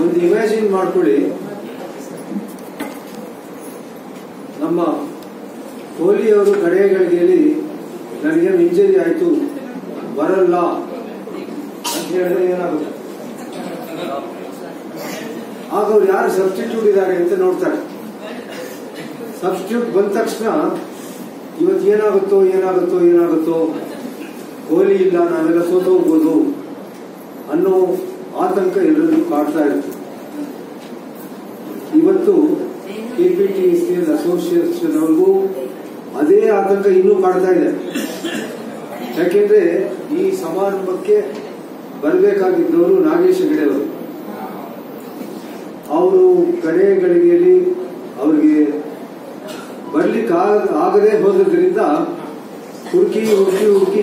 ಒಂದು ಇಮ್ಯಾಜಿನ್ ಮಾಡ್ಕೊಳ್ಳಿ, ನಮ್ಮ ಕೊಹ್ಲಿ ಅವರು ಕಡೆಯ ಗಳಿಗೆಯಲ್ಲಿ ನನಗೇನು ಇಂಜರಿ ಆಯ್ತು ಬರಲ್ಲ ಅಂತ ಹೇಳಿದ್ರೆ ಏನಾಗುತ್ತೆ? ಆಗ ಅವ್ರು ಯಾರು ಸಬ್ಸ್ಟಿಟ್ಯೂಟ್ ಇದ್ದಾರೆ ಅಂತ ನೋಡ್ತಾರೆ. ಸಬ್ಸ್ಟಿಟ್ಯೂಟ್ ಬಂದ ತಕ್ಷಣ ಇವತ್ತು ಏನಾಗುತ್ತೋ ಕೊಹ್ಲಿ ಇಲ್ಲ, ನಾವೆಲ್ಲ ಸೋತೋಗ್ಬೋದು ಅನ್ನೋ ಆತಂಕ ಎಲ್ಲರಿಗೂ ಕಾಡ್ತಾ ಇರುತ್ತೆ. ಇವತ್ತು KPTCL ಅಸೋಸಿಯೇಷನ್ ಅವ್ರಿಗೂ ಅದೇ ಆತಂಕ ಇನ್ನೂ ಕಾಡ್ತಾ ಇದೆ. ಯಾಕೆಂದ್ರೆ ಈ ಸಮಾರಂಭಕ್ಕೆ ಬರಬೇಕಾಗಿದ್ದವರು ನಾಗೇಶ್ ಹೆಗಡೆ ಅವರು. ಅವರು ಕಡೆ ಗಳಿಗೆಯಲ್ಲಿ ಅವರಿಗೆ ಬರ್ಲಿಕ್ಕೆ ಆಗದೆ ಹೋದ್ರಿಂದ ಹುಡುಕಿ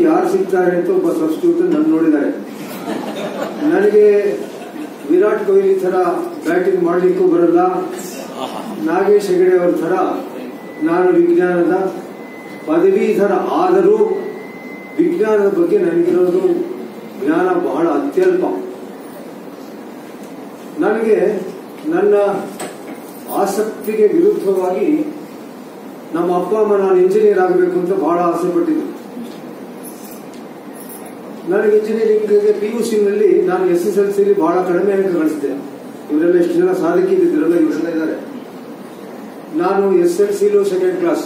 ಯಾರು ಸಿಗ್ತಾರೆ ಅಂತ ಒಬ್ಬ ಸಬ್ಸ್ಟಿಟ್ಯೂಟ್ ನನ್ನ ನೋಡಿದ್ದಾರೆ. ನನಗೆ ವಿರಾಟ್ ಕೊಹ್ಲಿ ತರ ಬ್ಯಾಟಿಂಗ್ ಮಾಡ್ಲಿಕ್ಕೂ ಬರಲ್ಲ, ನಾಗೇಶ್ ಹೆಗಡೆ ಅವರ ತರ ನಾನು ವಿಜ್ಞಾನದ ಪದವೀಧರ ಆದರೂ ವಿಜ್ಞಾನದ ಬಗ್ಗೆ ನನಗಿರೋದು ಜ್ಞಾನ ಬಹಳ ಅತ್ಯಲ್ಪ. ನನಗೆ ನನ್ನ ಆಸಕ್ತಿಗೆ ವಿರುದ್ಧವಾಗಿ ನಮ್ಮ ಅಪ್ಪ ಅಮ್ಮ ನಾನು ಇಂಜಿನಿಯರ್ ಆಗಬೇಕು ಅಂತ ಬಹಳ ಆಸೆ ಪಟ್ಟಿದ್ದೆ. ನನಗೆ ಇಂಜಿನಿಯರಿಂಗ್ಗೆ PUCನಲ್ಲಿ ನಾನು SSLCಲಿ ಬಹಳ ಕಡಿಮೆ ಅಂಕ ಗಳಿಸಿದೆ. ಇವರೆಲ್ಲ ಎಷ್ಟು ಜನ ಸಾಧಕಿದ್ದಿದ್ರಲ್ಲ ಇವರೆಲ್ಲ ಇದ್ದಾರೆ. ನಾನು SSLCಲೂ ಸೆಕೆಂಡ್ ಕ್ಲಾಸ್,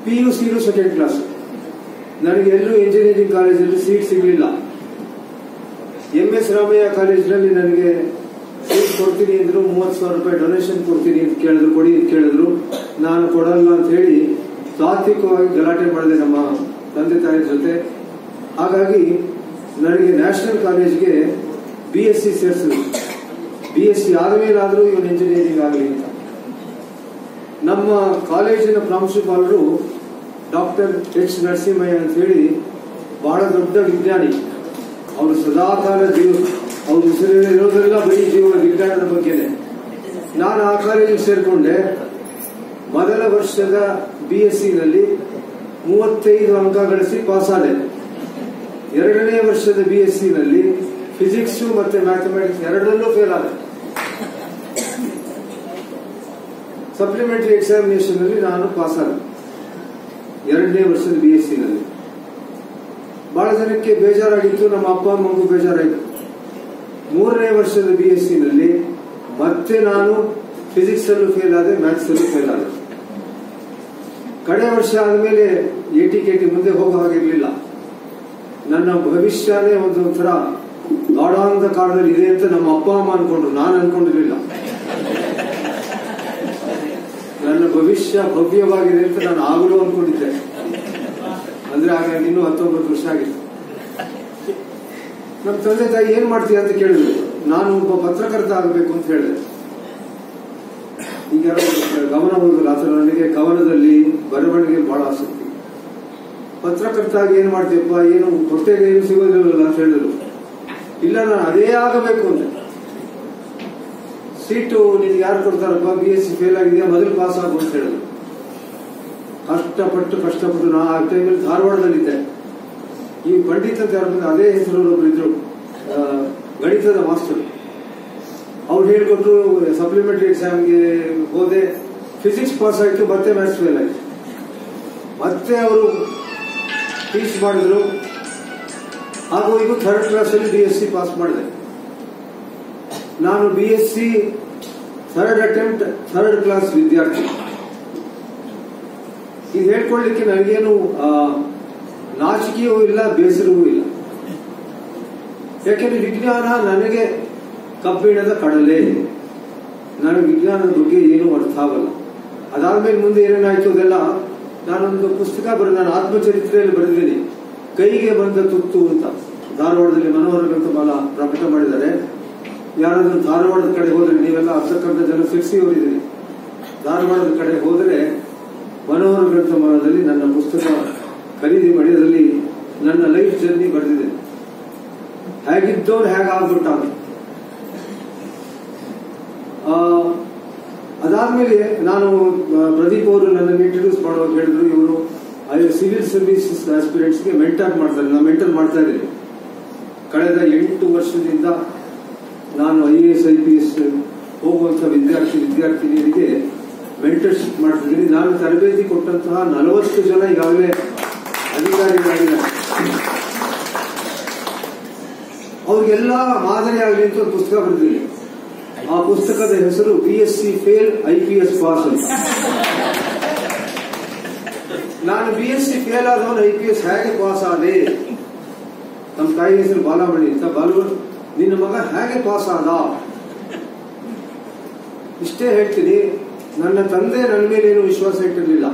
PUCಲೂ ಸೆಕೆಂಡ್ ಕ್ಲಾಸ್. ನನಗೆ ಎಲ್ಲೂ ಇಂಜಿನಿಯರಿಂಗ್ ಕಾಲೇಜಲ್ಲಿ ಸೀಟ್ ಸಿಗಲಿಲ್ಲ. MS ರಾಮಯ್ಯ ಕಾಲೇಜಿನಲ್ಲಿ ನನಗೆ ಸೀಟ್ ಕೊಡ್ತೀನಿ ಅಂದ್ರು, 30,000 ರೂಪಾಯಿ ಡೊನೇಷನ್ ಕೊಡ್ತೀನಿ ಅಂತ ಕೇಳಿದ್ರು. ನಾನು ಕೊಡಲ್ಲ ಅಂತ ಹೇಳಿ ತಾತ್ವಿಕವಾಗಿ ಗಲಾಟೆ ಮಾಡಿದೆ ನಮ್ಮ ತಂದೆ ತಾಯಿಯ ಜೊತೆ. ಹಾಗಾಗಿ ನನಗೆ ನ್ಯಾಷನಲ್ ಕಾಲೇಜ್ಗೆ BSc ಸೇರಿಸಿದ್ರು. BSc ಆದಮೇಲಾದರೂ ಇವನು ಇಂಜಿನಿಯರಿಂಗ್ ಆಗಲಿ ಅಂತ. ನಮ್ಮ ಕಾಲೇಜಿನ ಪ್ರಾಂಶುಪಾಲರು ಡಾಕ್ಟರ್ H. ನರಸಿಂಹಯ್ಯ ಅಂತ ಹೇಳಿ ಬಹಳ ದೊಡ್ಡ ವಿಜ್ಞಾನಿ. ಅವರು ಸದಾಕಾಲ ಅವ್ರ ಇರೋದೆಲ್ಲ ಬರೀ ವಿಜ್ಞಾನದ ಬಗ್ಗೆನೆ. ನಾನು ಆ ಕಾಲೇಜಿಗೆ ಸೇರ್ಕೊಂಡೆ. ಮೊದಲ ವರ್ಷದ BScನಲ್ಲಿ 35 ಅಂಕ ಗಳಿಸಿ ಪಾಸ್ ಆದೆ. ಎರಡನೇ ವರ್ಷದ BScನಲ್ಲಿ ಫಿಸಿಕ್ಸ್ ಮತ್ತೆ ಮ್ಯಾಥಮೆಟಿಕ್ಸ್ ಎರಡರಲ್ಲೂ ಫೇಲ್ ಆದೆ. ಸಪ್ಲಿಮೆಂಟರಿ ಎಕ್ಸಾಮಿನೇಷನ್ ನಲ್ಲಿ ನಾನು ಪಾಸ್ ಆದೆ ಎರಡನೇ ವರ್ಷದ BScನಲ್ಲಿ. ಬಹಳ ಜನಕ್ಕೆ ಬೇಜಾರಾಗಿತ್ತು, ನಮ್ಮ ಅಪ್ಪ ಅಮ್ಮಗೂ ಬೇಜಾರಾಯಿತು. ಮೂರನೇ ವರ್ಷದ BScನಲ್ಲಿ ಮತ್ತೆ ನಾನು ಫಿಸಿಕ್ಸ್ ಅಲ್ಲೂ ಫೇಲ್ ಆದೆ, ಮ್ಯಾಥ್ಸ್ ಅಲ್ಲೂ ಫೇಲ್ ಆದೆ. ಕಡೆ ವರ್ಷ ಆದಮೇಲೆ AT-KT ಮುಂದೆ ಹೋಗೋ ಹಾಗಿರ್ಲಿಲ್ಲ. ನನ್ನ ಭವಿಷ್ಯನೇ ಒಂಥರ ಗಾಢಾಂಧ ಕಾಲದಲ್ಲಿ ಇದೆ ಅಂತ ನಮ್ಮ ಅಪ್ಪ ಅಮ್ಮ ಅನ್ಕೊಂಡ್ರು, ನಾನು ಅನ್ಕೊಂಡಿರ್ಲಿಲ್ಲ. ನನ್ನ ಭವಿಷ್ಯ ಭವ್ಯವಾಗಿದೆ ಅಂತ ನಾನು ಆಗಲೂ ಅನ್ಕೊಂಡಿದ್ದೆ. ಅಂದ್ರೆ ಆಗ ಇನ್ನೂ 19 ವರ್ಷ ಆಗಿತ್ತು. ನಮ್ಮ ತಂದೆ ತಾಯಿ ಏನ್ ಮಾಡ್ತೀಯ ಅಂತ ಕೇಳಿದ್ರು. ನಾನು ಒಬ್ಬ ಪತ್ರಕರ್ತ ಆಗಬೇಕು ಅಂತ ಹೇಳಿದೆ. ಈಗ ಗಮನ ಹೋಗಲ್ಲ ಆತರ. ನನಗೆ ಕವನದಲ್ಲಿ ಬರವಣಿಗೆ ಬಹಳ ಆಸಕ್ತಿ. ಪತ್ರಕರ್ತ ಆಗಿ ಏನ್ ಮಾಡ್ತೀಯಪ್ಪ, ಏನು ಹೊಟ್ಟೆಗೆ ಏನು ಸಿಗೋದಿಲ್ಲ ಅಂತ ಹೇಳಿದ್ರು. ಇಲ್ಲ, ನಾನು ಅದೇ ಆಗಬೇಕು ಅಂತ. ಸೀಟು ನಿನ್ಗೆ ಯಾರು ಕೊಡ್ತಾರಪ್ಪ, BSc ಫೇಲ್ ಆಗಿದೆಯಾ, ಮೊದಲು ಪಾಸ್ ಆಗು ಅಂತ ಹೇಳಿದ್ರು. ಕಷ್ಟಪಟ್ಟು ನಾ ಆ ಟೈಮಲ್ಲಿ ಧಾರವಾಡದಲ್ಲಿದ್ದೆ. ಈ ಪಂಡಿತ್ ಅಂತ ಯಾರು ಬಂದ ಅದೇ ಹೆಸರೊಬ್ಬರು ಇದ್ರು, ಗಣಿತದ ಮಾಸ್ಟರ್. ಅವ್ರು ಹೇಳ್ಕೊಟ್ರು. ಸಪ್ಲಿಮೆಂಟರಿ ಎಕ್ಸಾಮ್ಗೆ ಹೋದೆ, ಫಿಸಿಕ್ಸ್ ಪಾಸ್ ಆಯ್ತು, ಮತ್ತೆ ಮ್ಯಾಥ್ಸ್ ಫೇಲ್ ಆಯ್ತು. ಮತ್ತೆ ಅವರು ಟೀಚ್ ಮಾಡಿದ್ರು. ಹಾಗೂ ಈಗ 3rd ಕ್ಲಾಸಲ್ಲಿ BSc ಪಾಸ್ ಮಾಡಿದೆ. ನಾನು BSc 3rd attempt 3rd class ವಿದ್ಯಾರ್ಥಿ. ಇದು ಹೇಳ್ಕೊಳ್ಳಿಕ್ಕೆ ನನಗೇನು ನಾಚಿಕೆಯೂ ಇಲ್ಲ, ಬೇಸರವೂ ಇಲ್ಲ. ಯಾಕೆಂದ್ರೆ ವಿಜ್ಞಾನ ನನಗೆ ಕಬ್ಬಿಣದ ಕಡಲೆ. ನನಗೆ ವಿಜ್ಞಾನದ ಬಗ್ಗೆ ಏನೂ ಅರ್ಥ ಆಗಲ್ಲ. ಅದಾದ್ಮೇಲೆ ಮುಂದೆ ಏನೇನಾಯ್ತು ಅದೆಲ್ಲ ನಾನೊಂದು ಪುಸ್ತಕ ನಾನು ಆತ್ಮಚರಿತ್ರೆಯಲ್ಲಿ ಬರೆದಿದ್ದೀನಿ, ಕೈಗೆ ಬಂದ ತುತ್ತು ಅಂತ. ಧಾರವಾಡದಲ್ಲಿ ಮನೋಹರ ಗ್ರಂಥಮಾಲ ಪ್ರಕಟ ಮಾಡಿದ್ದಾರೆ. ಯಾರಾದ್ರೂ ಧಾರವಾಡದ ಕಡೆ ಹೋದ್ರೆ, ನೀವೆಲ್ಲ ಅರ್ಧಕ್ಕರ್ಧ ಜನ ಸಿರ್ಸಿ ಹೋಗಿದ್ದೀರಿ, ಧಾರವಾಡದ ಕಡೆ ಹೋದರೆ ಮನೋಹರ ಗ್ರಂಥಮಾಲದಲ್ಲಿ ನನ್ನ ಪುಸ್ತಕ ಖರೀದಿ ಮಾಡಿ ಅದರಲ್ಲಿ ನನ್ನ ಲೈಫ್ ಜರ್ನಿ ಬರೆದಿದೆ. ಹೇಗಿದ್ದವ್ರು ಹೇಗಾಗ್ಬಿಟ್ಟ. ಅದಾದ್ಮೇಲೆ ನಾನು ಪ್ರದೀಪ್ ಅವರು ನನ್ನನ್ನು ಇಂಟ್ರೊಡ್ಯೂಸ್ ಮಾಡುವಾಗ ಹೇಳಿದ್ರು, ಇವರು ಸಿವಿಲ್ ಸರ್ವಿಸಸ್ ಆಸ್ಪಿರೆಂಟ್ಸ್ಗೆ ಮೆಂಟರ್ ಮಾಡ್ತಾರೆ. ನಾನು ಮೆಂಟರ್ ಮಾಡ್ತಾ ಇದ್ದೀನಿ. ಕಳೆದ 8 ವರ್ಷದಿಂದ ನಾನು IAS IPS ಹೋಗುವಂತ ವಿದ್ಯಾರ್ಥಿನಿಯರಿಗೆ ಮೆಂಟರ್ಶಿಪ್ ಮಾಡ್ತಿದ್ದೀನಿ. ನಾನು ತರಬೇತಿ ಕೊಟ್ಟಂತಹ 40 ಜನ ಈಗಾಗಲೇ ಅಧಿಕಾರಿಗಳಾಗಿದ್ದಾರೆ. ಅವ್ರಿಗೆಲ್ಲ ಮಾದರಿ ಆಗಲಿ ಅಂತ ಒಂದು ಪುಸ್ತಕ ಬರೆದಿದ್ದೀನಿ. ಆ ಪುಸ್ತಕದ ಹೆಸರು BSc ಫೇಲ್ IPS ಪಾಸ್ ಅಂತ. ನಾನು BSc ಫೇಲ್ ಆದವನು IPS ಹೇಗೆ ಪಾಸ್ ಆದೆ. ನಮ್ಮ ತಾಯಿ ಹೆಸರು ಬಾಲಮಣಿ ಅಂತ. ನಿನ್ನ ಮಗ ಹೇಗೆ ಪಾಸ್ ಆದ, ಇಷ್ಟೇ ಹೇಳ್ತೀನಿ. ನನ್ನ ತಂದೆ ನನ್ನ ಮೇಲೆ ಏನು ವಿಶ್ವಾಸ ಇಟ್ಟಿರಲಿಲ್ಲ.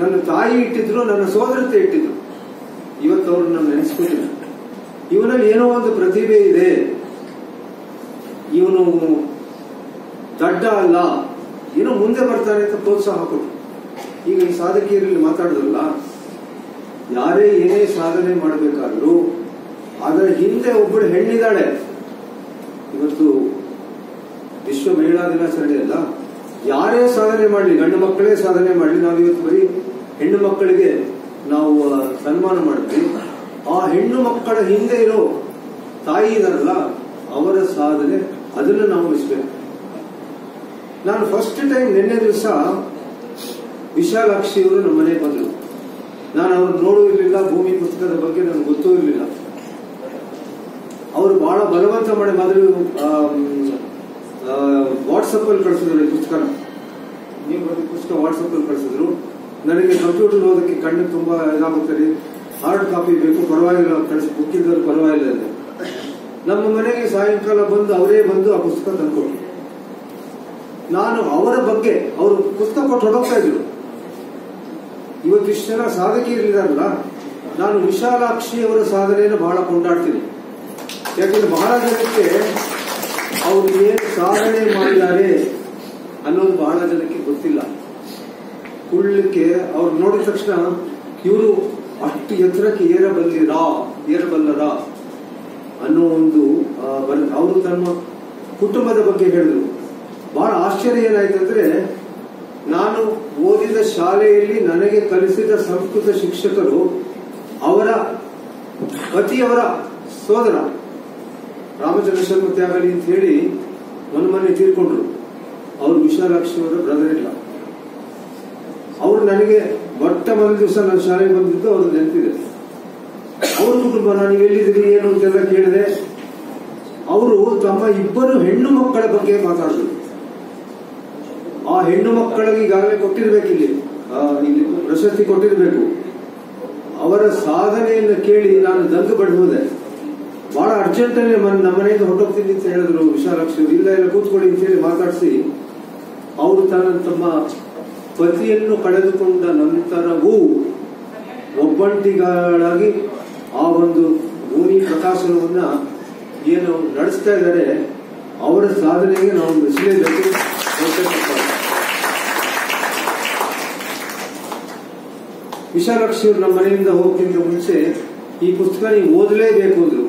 ನನ್ನ ತಾಯಿ ಇಟ್ಟಿದ್ರು, ನನ್ನ ಸೋದರತೆ ಇಟ್ಟಿದ್ರು. ಇವತ್ತು ಅವ್ರು ನಾನು ನೆನೆಸ್ಕೊತೀನಿ. ಇವನಲ್ಲಿ ಏನೋ ಒಂದು ಪ್ರತಿಭೆ ಇದೆ, ಇವನು ದಡ್ಡ ಅಲ್ಲ, ಏನೋ ಮುಂದೆ ಬರ್ತಾನೆ ಅಂತ ಪ್ರೋತ್ಸಾಹ ಕೊಟ್ಟು. ಈಗ ಈ ಸಾಧಕಿಯರಲ್ಲಿ ಮಾತಾಡಿದ್ರಲ್ಲ, ಯಾರೇ ಏನೇ ಸಾಧನೆ ಮಾಡಬೇಕಾದ್ರೂ ಅದರ ಹಿಂದೆ ಒಬ್ಬಳು ಹೆಣ್ಣಿದ್ದಾಳೆ. ಇವತ್ತು ವಿಶ್ವ ಮಹಿಳಾ ದಿನಾಚರಣೆ ಅಲ್ಲ, ಯಾರೇ ಸಾಧನೆ ಮಾಡಲಿ, ಗಂಡು ಮಕ್ಕಳೇ ಸಾಧನೆ ಮಾಡಲಿ, ನಾವಿವತ್ತು ಬರೀ ಹೆಣ್ಣು ಮಕ್ಕಳಿಗೆ ನಾವು ಸನ್ಮಾನ ಮಾಡ್ತೀವಿ. ಆ ಹೆಣ್ಣು ಮಕ್ಕಳ ಹಿಂದೆ ಇರೋ ತಾಯಿ ಇದಾರಲ್ಲ, ಅವರ ಸಾಧನೆ, ಅದನ್ನು ನಾವು ಮೆಚ್ಚಬೇಕು. ನಾನು ಫಸ್ಟ್ ಟೈಮ್ ನಿನ್ನೆ ದಿವಸ ವಿಶಾಲಾಕ್ಷಿ ಅವರು ನಮ್ಮ ಮನೆಗೆ ಬಂದರು. ನಾನು ಅವ್ರನ್ನ ನೋಡೂ ಇರಲಿಲ್ಲ, ಭೂಮಿ ಪುಸ್ತಕದ ಬಗ್ಗೆ ನನಗೆ ಗೊತ್ತೂ ಇರಲಿಲ್ಲ. ಅವರು ಬಹಳ ಬಲವಂತ ಮಾಡಿ ಮೊದಲು ವಾಟ್ಸಪ್ ಅಲ್ಲಿ ಕಳಿಸಿದ್ರು ಈ ಪುಸ್ತಕನ. ನೀವು ಪುಸ್ತಕ ವಾಟ್ಸಪ್ ಅಲ್ಲಿ ಕಳಿಸಿದ್ರು. ನನಗೆ ಕಂಪ್ಯೂಟರ್ ಓದಕ್ಕೆ ಕಣ್ಣು ತುಂಬಾ ಇದಾಗುತ್ತದೆ, ಹಾರ್ಡ್ ಕಾಪಿ ಬೇಕು, ಪರವಾಗಿಲ್ಲ ಕಳಿಸಿ, ಬುಕ್ ಇದ್ದವ್ರು ಪರವಾಗಿಲ್ಲ ಇದೆ. ನಮ್ಮ ಮನೆಗೆ ಸಾಯಂಕಾಲ ಅವರೇ ಬಂದು ಆ ಪುಸ್ತಕ ತಂದ್ಕೊಟ್ರು. ನಾನು ಅವರ ಬಗ್ಗೆ, ಅವರು ಪುಸ್ತಕ ಕೊಟ್ಟು ಹೊರಡೋಗ್ತಾ ಇದ್ರು. ಇವತ್ತಿಷ್ಟು ಜನ ಸಾಧಕಿಯರಿದ್ದಾರಲ್ಲ, ನಾನು ವಿಶಾಲಾಕ್ಷಿ ಅವರ ಸಾಧನೆಯನ್ನು ಬಹಳ ಕೊಂಡಾಡ್ತೀನಿ. ಯಾಕಂದ್ರೆ ಬಹಳ ಜನಕ್ಕೆ ಅವರು ಏನು ಸಾಧನೆ ಮಾಡಿದ್ದಾರೆ ಅನ್ನೋದು ಬಹಳ ಜನಕ್ಕೆ ಗೊತ್ತಿಲ್ಲ. ಕುಳ್ಳಕ್ಕೆ ಅವ್ರು ನೋಡಿದ ತಕ್ಷಣ ಇವರು ಅಷ್ಟು ಎತ್ತರಕ್ಕೆ ಏರಬಲ್ಲರ ಅನ್ನೋ ಒಂದು ಅವರು ತಮ್ಮ ಕುಟುಂಬದ ಬಗ್ಗೆ ಹೇಳಿದ್ರು. ಬಹಳ ಆಶ್ಚರ್ಯ ಏನಾಯ್ತಂದ್ರೆ, ನಾನು ಓದಿದ ಶಾಲೆಯಲ್ಲಿ ನನಗೆ ಕಲಿಸಿದ ಸಂಸ್ಕೃತ ಶಿಕ್ಷಕರು ಅವರ ಪತಿಯವರ ಸೋದರ ರಾಮಚಂದ್ರ ಶರ್ಮ ತ್ಯಾಗಲಿ ಅಂತ ಹೇಳಿ ಮೊನ್ನೆ ತೀರ್ಕೊಂಡ್ರು. ಅವರು ವಿಶಾಲಾಕ್ಷಿ ಅವರ ಬ್ರದರ್ ಇಲ್ಲ. ಅವರು ನನಗೆ ಮೊಟ್ಟ ಮೊದಲ ದಿವಸ ನನ್ನ ಶಾಲೆಗೆ ಬಂದಿದ್ದು ಅವ್ರ ನೆನಪಿದೆ. ಅವ್ರ ಕುಟುಂಬ, ನಾನು ಎಲ್ಲಿದ್ದೀರಿ ಏನು ಅಂತೆಲ್ಲ ಕೇಳಿದೆ. ಅವರು ತಮ್ಮ 2 ಹೆಣ್ಣು ಮಕ್ಕಳ ಬಗ್ಗೆ ಮಾತಾಡಿದ್ರು. ಆ ಹೆಣ್ಣು ಮಕ್ಕಳಿಗೆ ಈಗಾಗಲೇ ಕೊಟ್ಟಿರ್ಬೇಕಿಲ್ಲಿ ಇಲ್ಲಿ ಪ್ರಶಸ್ತಿ ಕೊಟ್ಟಿರಬೇಕು. ಅವರ ಸಾಧನೆಯನ್ನು ಕೇಳಿ ನಾನು ದಂಗು ಬಡ್ಬೋದೆ. ಬಹಳ ಅರ್ಜೆಂಟಲ್ಲಿ ನಮ್ಮನೆಯಿಂದ ಹೊರಟೋಗ್ತೀನಿ ಅಂತ ಹೇಳಿದ್ರು ವಿಶಾಲಾಕ್ಷಿ. ಇಲ್ಲ ಎಲ್ಲ ಕೂತ್ಕೊಳ್ಳಿ ಅಂತ ಹೇಳಿ ಮಾತಾಡಿಸಿ ಅವರು ತಮ್ಮ ಪತಿಯನ್ನು ಕಳೆದುಕೊಂಡ ನಂತರವೂ ಒಬ್ಬಂಟಿಗಳಾಗಿ ಆ ಒಂದು ಭೂಮಿ ಪ್ರಕಾಶನವನ್ನ ಏನು ನಡೆಸ್ತಾ ಇದ್ದಾರೆ, ಅವರ ಸಾಧನೆಗೆ ನಾವು ಮೆಚ್ಚಲೇಬೇಕು. ವಿಶಾಲಾಕ್ಷಿ ಅವರು ನಮ್ಮ ಮನೆಯಿಂದ ಹೋಗ್ತಿದ್ದ ಮುಂಚೆ ಈ ಪುಸ್ತಕ ನೀವು ಓದಲೇಬೇಕು ಅಂದ್ರು.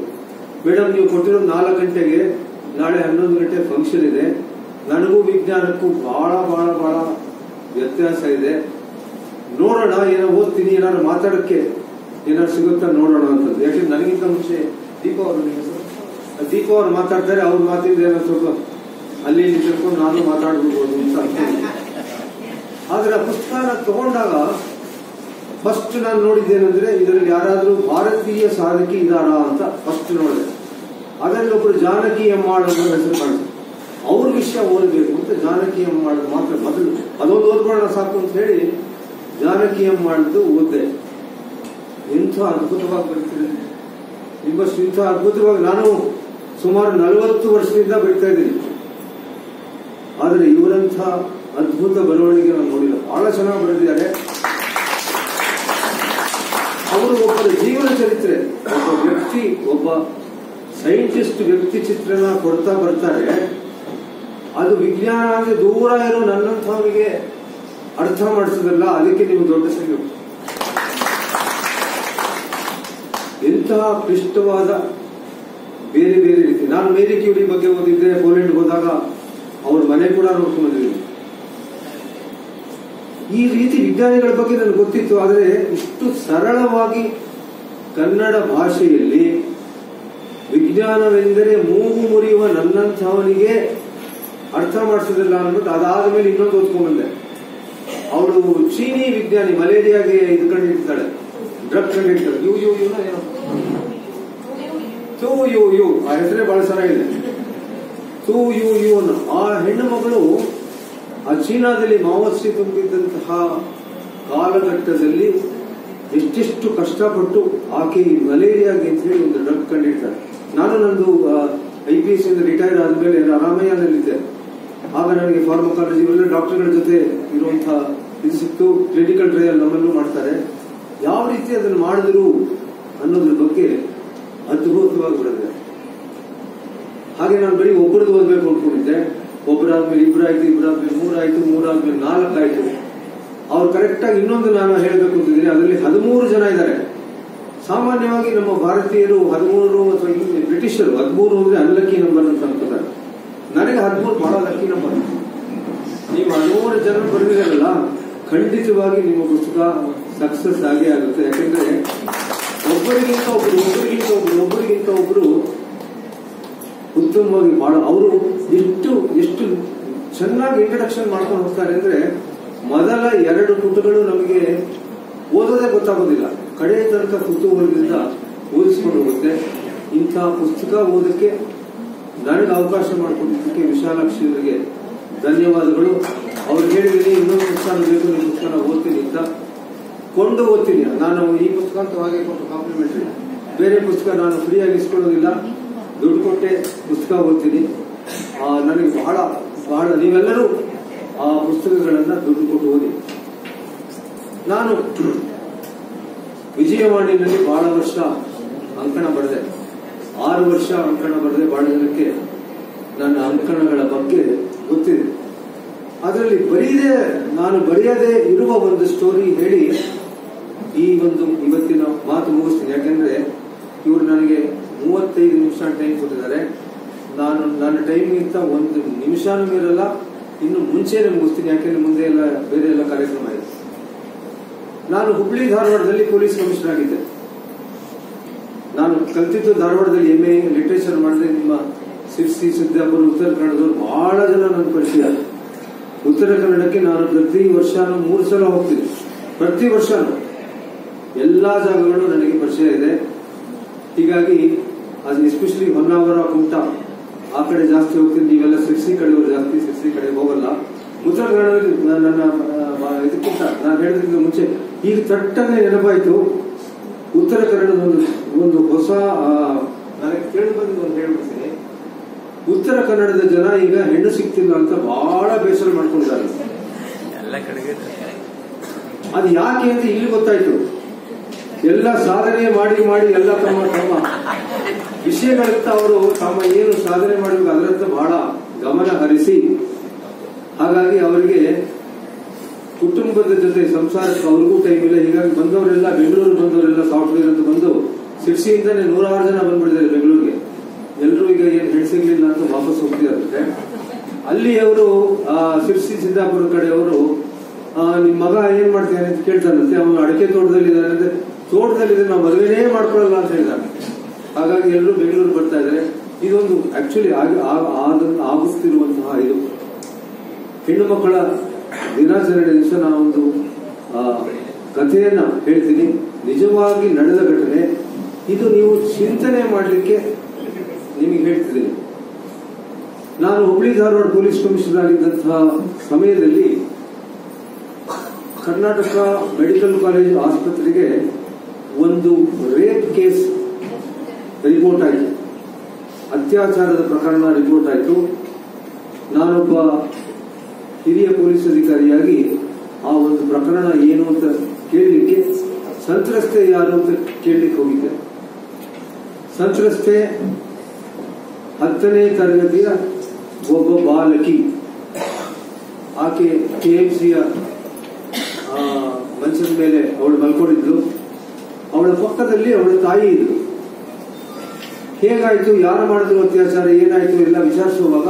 ಮೇಡಮ್, ನೀವು ಕೊಟ್ಟಿರೋ 4 ಗಂಟೆಗೆ, ನಾಳೆ 11 ಗಂಟೆ ಫಂಕ್ಷನ್ ಇದೆ. ನನಗೂ ವಿಜ್ಞಾನಕ್ಕೂ ಬಹಳ ಬಹಳ ಬಹಳ ವ್ಯತ್ಯಾಸ ಇದೆ. ನೋಡೋಣ, ಏನೋ ಓದ್ತೀನಿ, ಏನಾದ್ರು ಮಾತಾಡಕ್ಕೆ ಏನಾದ್ರು ಸಿಗುತ್ತಾ ನೋಡೋಣ ಅಂತಂದು. ಯಾಕಂದ್ರೆ ನನಗಿಂತ ಮುಂಚೆ ದೀಪ ಅವರು ಮಾತಾಡ್ತಾರೆ. ಅವ್ರ ಮಾತಿಂದ ಏನೋ ಸ್ವಲ್ಪ ಅಲ್ಲಿ ಇಲ್ಲಿ ತಿಳ್ಕೊಂಡು ನಾನು ಮಾತಾಡ್ಬಿಡ್ಬೋದು ಅಂತ ಅನ್ಕೊಂಡು. ಆದ್ರೆ ಆ ಪುಸ್ತಕನ ತಗೊಂಡಾಗ ಫಸ್ಟ್ ನಾನು ನೋಡಿದ್ದೇನೆಂದ್ರೆ ಇದರಲ್ಲಿ ಯಾರಾದ್ರೂ ಭಾರತೀಯ ಸಾಧಕಿ ಇದಾರಾ ಅಂತ ಫಸ್ಟ್ ನೋಡಿದೆ. ಅದರಲ್ಲಿ ಒಬ್ರು ಜಾನಕಿ ಎಮ್ಮಾಳ್ ಅನ್ನೋ ಹೆಸರು ಕಾಣಿಸ್ತು. ಅವ್ರ ವಿಷಯ ಓದಬೇಕು ಅಂತ ಜಾನಕಿ ಎಮ್ಮಾಳ್ ಮಾತ್ರ ಮೊದಲು ಅದೊಂದು ಓದ್ಕೊಳ್ಳೋಣ ಸಾಕು ಅಂತ ಹೇಳಿ ಜಾನಕಿ ಎಮ್ಮಾಳ್ದು ಓದ್ದೆ. ಎಂಥ ಅದ್ಭುತವಾಗಿ ಬರೀತಿದೆ, ನಿಮ್ಮಷ್ಟು ಇಂಥ ಅದ್ಭುತವಾಗಿ ನಾನು ಸುಮಾರು 40 ವರ್ಷದಿಂದ ಬರೀತಾ ಇದ್ದೀನಿ. ಆದರೆ ಇವರಂಥ ಅದ್ಭುತ ಬರವಣಿಗೆ ನಾನು ನೋಡಿಲ್ಲ. ಬಹಳ ಚೆನ್ನಾಗಿ ಬರೆದಿದ್ದಾರೆ. ಅವರು ಒಬ್ಬರ ಜೀವನ ಚರಿತ್ರೆ, ಒಬ್ಬ ವ್ಯಕ್ತಿ, ಒಬ್ಬ ಸೈಂಟಿಸ್ಟ್ ವ್ಯಕ್ತಿ ಚಿತ್ರಣ ಕೊಡ್ತಾ ಬರ್ತಾರೆ. ಅದು ವಿಜ್ಞಾನ ಅಂದ್ರೆ ದೂರ ಇರೋ ನನ್ನಂಥವನಿಗೆ ಅರ್ಥ ಮಾಡಿಸೋದಲ್ಲ. ಅದಕ್ಕೆ ನೀವು ದೊಡ್ಡ ಸಂಖ್ಯೆ. ಎಂತಹ ಕ್ಲಿಷ್ಟವಾದ ಬೇರೆ ಬೇರೆ ರೀತಿ. ನಾನು ಮೇರಿ ಕ್ಯೂರಿ ಬಗ್ಗೆ ಓದಿದ್ದೆ. ಪೋಲೆಂಡ್ ಹೋದಾಗ ಅವ್ರ ಮನೆ ಕೂಡ ನೋಡ್ಕೊಂಡು ಬಂದಿದ್ದೀನಿ. ಈ ರೀತಿ ವಿಜ್ಞಾನಿಗಳ ಬಗ್ಗೆ ನನಗೆ ಗೊತ್ತಿತ್ತು. ಆದರೆ ಇಷ್ಟು ಸರಳವಾಗಿ ಕನ್ನಡ ಭಾಷೆಯಲ್ಲಿ ವಿಜ್ಞಾನವೆಂದರೆ ಮೂಗು ಮುರಿಯುವ ನನ್ನಂಥವನಿಗೆ ಅರ್ಥ ಮಾಡಿಸೋದಿಲ್ಲ ಅಂದ್ಬಿಟ್ಟು ಅದಾದ ಮೇಲೆ ಇನ್ನೊಂದು ಓದ್ಕೊಂಡ್ಬಂದೆ. ಅವಳು ಚೀನಿ ವಿಜ್ಞಾನಿ, ಮಲೇರಿಯಾಗೆ ಇದು ಕಂಡಿರ್ತಾಳೆ, ಡ್ರಗ್ ಕಂಡಿರ್ತಾಳೆ. ಯು ಆ ಹೆಸರೇ ಬಹಳ ಚೆನ್ನಾಗಿದೆ. ಯು ಅನ್ನೋ ಆ ಹೆಣ್ಣು ಮಗಳು ಆ ಚೀನಾದಲ್ಲಿ ಮಾವೋತ್ಸಿ ತುಂಬಿದ್ದಂತಹ ಕಾಲಘಟ್ಟದಲ್ಲಿ ಎಷ್ಟೆಷ್ಟು ಕಷ್ಟಪಟ್ಟು ಆಕೆ ಮಲೇರಿಯಾಗೆ ಅಂತ ಹೇಳಿ ಒಂದು ಡ್ರಗ್ ಕಂಡಿರ್ತಾರೆ. ನಾನು ನಂದು IPS ಇಂದ ರಿಟೈರ್ ಆದ್ಮೇಲೆ ರಾಮಯ್ಯನಲ್ಲಿದ್ದೆ. ಆಗ ನನಗೆ ಫಾರ್ಮಕಾಲಜಿ ಇವೆಲ್ಲ ಡಾಕ್ಟರ್ಗಳ ಜೊತೆ ಇರುವಂತಹ ಇದು ಸಿಕ್ತು. ಕ್ಲಿನಿಕಲ್ ಟ್ರಯಲ್ ನಮ್ಮಲ್ಲೂ ಮಾಡ್ತಾರೆ. ಯಾವ ರೀತಿ ಅದನ್ನು ಮಾಡಿದ್ರು ಅನ್ನೋದ್ರ ಬಗ್ಗೆ ಅದ್ಭುತವಾಗಿ ಬರೆದಿದೆ. ಹಾಗೆ ನಾನು ಬರೀ ಒಬ್ಬರದ್ದು ಓದ್ಬೇಕು ಅನ್ಕೊಂಡಿದ್ದೆ. ಒಬ್ಬರಾದ್ಮೇಲೆ ಇಬ್ಬರಾಯ್ತು, ಇಬ್ಬರಾದ್ಮೇಲೆ ಮೂರಾಯ್ತು, ಮೂರಾದ್ಮೇಲೆ 4 ಆಯ್ತು. ಅವ್ರು ಕರೆಕ್ಟ್ ಆಗಿ ಇನ್ನೊಂದು ನಾನು ಹೇಳಬೇಕು ಅಂತಿದ್ದೀನಿ. ಅದರಲ್ಲಿ 13 ಜನ ಇದ್ದಾರೆ. ಸಾಮಾನ್ಯವಾಗಿ ನಮ್ಮ ಭಾರತೀಯರು 13 ಅಥವಾ ಬ್ರಿಟಿಷರು 13 ಅಂದ್ರೆ ಅನ್ಲಕ್ಕಿ ನಂಬರ್ ಅಂತ ಅನ್ಕೋತಾರೆ. ನನಗೆ 13 ಬಹಳ ಲಕ್ಕಿ ನಂಬರ್. ನೀವು 13 ಜನ ಬರೆದಿರಲ್ಲ, ಖಂಡಿತವಾಗಿ ನಿಮ್ಮ ಪುಸ್ತಕ ಸಕ್ಸಸ್ ಆಗೇ ಆಗುತ್ತೆ. ಯಾಕಂದ್ರೆ ಒಬ್ಬರಿಗಿಂತ ಒಬ್ಬರು ಉತ್ತಮವಾಗಿ ಬಹಳ ಅವರು ಎಷ್ಟು ಚೆನ್ನಾಗಿ ಇಂಟ್ರಡಕ್ಷನ್ ಮಾಡ್ಕೊಂಡು ಹೋಗ್ತಾರೆ ಅಂದ್ರೆ ಮೊದಲ 2 ಪುಟಗಳು ನಮಗೆ ಓದೋದೇ ಗೊತ್ತಾಗೋದಿಲ್ಲ. ಕಡೆ ತನಕ ಕುತೂಹಲದಿಂದ ಓದಿಸ್ಕೊಂಡು ಹೋಗುತ್ತೆ. ಇಂತಹ ಪುಸ್ತಕ ಓದಕ್ಕೆ ನನಗೆ ಅವಕಾಶ ಮಾಡಿಕೊಟ್ಟಿದ್ದಕ್ಕೆ ವಿಶಾಲಾಕ್ಷಿ ಅವರಿಗೆ ಧನ್ಯವಾದಗಳು. ಅವ್ರು ಹೇಳಿದ್ದೀನಿ ಇನ್ನೊಂದು ಪುಸ್ತಕ ಬೇಕು, ನಿಮ್ಮ ಪುಸ್ತಕ ಓದ್ತೀನಿ ಅಂತ. ಕೊಂಡು ಓದ್ತೀನಿ ನಾನು. ಈ ಪುಸ್ತಕ ಅಂತ ಹಾಗೆ ಕೊಟ್ಟು ಕಾಂಪ್ಲಿಮೆಂಟ್ರಿ. ಬೇರೆ ಪುಸ್ತಕ ನಾನು ಫ್ರೀಯಾಗಿ ಇಸ್ಕೊಳ್ಳೋದಿಲ್ಲ, ದುಡ್ಡು ಕೊಟ್ಟೆ ಪುಸ್ತಕ ಓದ್ತೀನಿ. ನನಗೆ ಬಹಳ ಬಹಳ ನೀವೆಲ್ಲರೂ ಆ ಪುಸ್ತಕಗಳನ್ನ ದುಡ್ಡು ಕೊಟ್ಟು ಓದಿ. ನಾನು ವಿಜಯವಾಣಿನಲ್ಲಿ ಬಹಳ ವರ್ಷ ಅಂಕಣ ಬರೆದೆ. 6 ವರ್ಷ ಅಂಕಣ ಬರೆದೆ. ಬಹಳ ಜನಕ್ಕೆ ನನ್ನ ಅಂಕಣಗಳ ಬಗ್ಗೆ ಗೊತ್ತಿದೆ. ಅದರಲ್ಲಿ ನಾನು ಬರೆಯದೇ ಇರುವ ಒಂದು ಸ್ಟೋರಿ ಹೇಳಿ ಈ ಒಂದು ಇವತ್ತಿನ ಮಾತು ಮುಗಿಸ್ತೀನಿ. ಯಾಕೆಂದ್ರೆ ಇವರು ನನಗೆ 35 ನಿಮಿಷ ಟೈಮ್ ಕೊಟ್ಟಿದ್ದಾರೆ. ನಾನು ನನ್ನ ಟೈಮ್ಗಿಂತ 1 ನಿಮಿಷನೂ ಇರಲ್ಲ, ಇನ್ನು ಮುಂಚೆನೆ ಮುಗಿಸ್ತೀನಿ. ಯಾಕೆಂದ್ರೆ ಮುಂದೆ ಎಲ್ಲ ಬೇರೆ ಎಲ್ಲ ಕಾರ್ಯಕ್ರಮ ಇದೆ. ನಾನು ಹುಬ್ಳಿ ಧಾರವಾಡದಲ್ಲಿ ಪೊಲೀಸ್ ಕಮಿಷನರ್ ಆಗಿದ್ದೆ. ನಾನು ಕಲ್ತಿದ್ದು ಧಾರವಾಡದಲ್ಲಿ MA ಲಿಟರೇಚರ್ ಮಾಡಿದೆ. ನಿಮ್ಮ ಸಿರ್ಸಿ, ಸಿದ್ದಾಪುರ, ಉತ್ತರ ಕನ್ನಡದವರು ಬಹಳ ಜನ ನನ್ನ ಪರಿಚಯ. ಉತ್ತರ ಕನ್ನಡಕ್ಕೆ ನಾನು ಪ್ರತಿ ವರ್ಷನೂ 3 ಸಲ ಹೋಗ್ತೀನಿ. ಪ್ರತಿ ವರ್ಷನೂ ಎಲ್ಲಾ ಜಾಗಗಳು ನನಗೆ ಪರಿಚಯ ಇದೆ. ಹೀಗಾಗಿ ಅದು ಎಸ್ಪೆಷಲಿ ಹೊನ್ನಾವರ, ಕುಮಟಾ ಆ ಕಡೆ ಜಾಸ್ತಿ ಹೋಗ್ತೀನಿ. ನೀವೆಲ್ಲ ಸಿರ್ಸಿ ಕಡೆಯವರು ಜಾಸ್ತಿ ಸಿರ್ಸಿ ಕಡೆ ಹೋಗಲ್ಲ. ಉತ್ತರ ಕನ್ನಡದಲ್ಲಿ ನನ್ನ ಇದಕ್ಕಿಂತ ನಾನು ಹೇಳೋದಕ್ಕಿಂತ ಮುಂಚೆ ಈಗ ತಟ್ಟನೆ ನೆನಪಾಯ್ತು, ಉತ್ತರ ಕನ್ನಡದ ಒಂದು ಹೊಸ ನನಗೆ ಕೇಳಿ ಬಂದು ಒಂದು ಹೇಳ್ಬಿಡ್ತೀನಿ. ಉತ್ತರ ಕನ್ನಡದ ಜನ ಈಗ ಹೆಣ್ಣು ಸಿಗ್ತಿಲ್ಲ ಅಂತ ಬಹಳ ಬೇಸರ ಮಾಡ್ಕೊಂಡಿದ್ದಾರೆ. ಅದು ಯಾಕೆ ಅಂತ ಇಲ್ಲಿ ಗೊತ್ತಾಯ್ತು. ಎಲ್ಲ ಸಾಧನೆ ಮಾಡಿ ಮಾಡಿ ಎಲ್ಲ ತಮ್ಮ ವಿಷಯಗಳತ್ತ ಅವರು ತಮ್ಮ ಏನು ಸಾಧನೆ ಮಾಡಬೇಕು ಅದರತ್ತ ಬಹಳ ಗಮನ ಹರಿಸಿ, ಹಾಗಾಗಿ ಅವರಿಗೆ ಕುಟುಂಬದ ಜೊತೆ ಸಂಸಾರಕ್ಕೆ ಅವ್ರಿಗೂ ಟೈಮ್ ಇಲ್ಲ. ಹೀಗಾಗಿ ಬಂದವರೆಲ್ಲ ಬೆಂಗಳೂರು ಬಂದವರೆಲ್ಲ ಸಾಫ್ಟ್ವೇರ್ ಅಂತ ಬಂದು ಸಿರ್ಸಿಯಿಂದಾನೆ 100 ಜನ ಬಂದ್ಬಿಟ್ಟಿದ್ದಾರೆ ಬೆಂಗಳೂರಿಗೆ. ಎಲ್ಲರೂ ಈಗ ಏನ್ ಹೆಣ್ಸಿಗ್ಲಿಲ್ಲ ಅಂತ ವಾಪಸ್ ಹೋಗ್ತಿದ್ದಾರೆ. ಅಲ್ಲಿ ಅವರು ಸಿರ್ಸಿ ಸಿದ್ದಾಪುರ ಕಡೆಯವರು ನಿಮ್ ಮಗ ಏನ್ ಮಾಡ್ತಾನೆ ಅಂತ ಕೇಳ್ತಾನಂತೆ. ಅವನು ಅಡಿಕೆ ತೋಟದಲ್ಲಿದ್ದಾನೆ, ತೋಟದಲ್ಲಿದ್ರೆ ನಾವು ಮದುವೆನೇ ಮಾಡ್ಕೊಳ್ಳಲ್ಲ ಅಂತ ಹೇಳಿದಾನೆ. ಹಾಗಾಗಿ ಎಲ್ಲರೂ ಬೆಂಗಳೂರು ಬರ್ತಾ ಇದ್ದಾರೆ. ಇದೊಂದು ಆಕ್ಚುಲಿ ಆಗುತ್ತಿರುವಂತಹ ಇದು ಹೆಣ್ಣು ಮಕ್ಕಳ ದಿನಾಚರಣೆ ದಿವಸ ನಾವೊಂದು ಕಥೆಯನ್ನ ಹೇಳ್ತೀನಿ. ನಿಜವಾಗಿ ನಡೆದ ಘಟನೆ ಇದು. ನೀವು ಚಿಂತನೆ ಮಾಡಲಿಕ್ಕೆ ನಿಮಗೆ ಹೇಳ್ತಿದ್ದೀನಿ. ನಾನು ಹುಬ್ಳಿ ಧಾರವಾಡ ಪೊಲೀಸ್ ಕಮಿಷನರ್ ಆಗಿದ್ದಂತಹ ಸಮಯದಲ್ಲಿ ಕರ್ನಾಟಕ ಮೆಡಿಕಲ್ ಕಾಲೇಜ್ ಆಸ್ಪತ್ರೆಗೆ ಒಂದು ರೇಪ್ ಕೇಸ್ ರಿಪೋರ್ಟ್ ಆಯಿತು, ಅತ್ಯಾಚಾರದ ಪ್ರಕರಣ ರಿಪೋರ್ಟ್ ಆಯಿತು. ನಾನೊಬ್ಬ ಹಿರಿಯ ಪೊಲೀಸ್ ಅಧಿಕಾರಿಯಾಗಿ ಆ ಒಂದು ಪ್ರಕರಣ ಏನು ಅಂತ ಕೇಳಲಿಕ್ಕೆ, ಸಂತ್ರಸ್ತೆ ಯಾರು ಅಂತ ಕೇಳಲಿಕ್ಕೆ ಹೋಗಿದ್ದೆ. ಸಂತ್ರಸ್ತೆ 10ನೇ ತರಗತಿಯ ಒಬ್ಬ ಬಾಲಕಿ. ಆಕೆ KMCಯ ಮಂಚದ ಮೇಲೆ ಅವಳು ಮಲ್ಕೊಂಡಿದ್ಲು. ಅವಳ ಪಕ್ಕದಲ್ಲಿ ಅವಳ ತಾಯಿ ಇದ್ಲು. ಹೇಗಾಯ್ತು, ಯಾರು ಮಾಡಿದ್ರು ಅತ್ಯಾಚಾರ, ಏನಾಯ್ತು ಎಲ್ಲ ವಿಚಾರಿಸುವಾಗ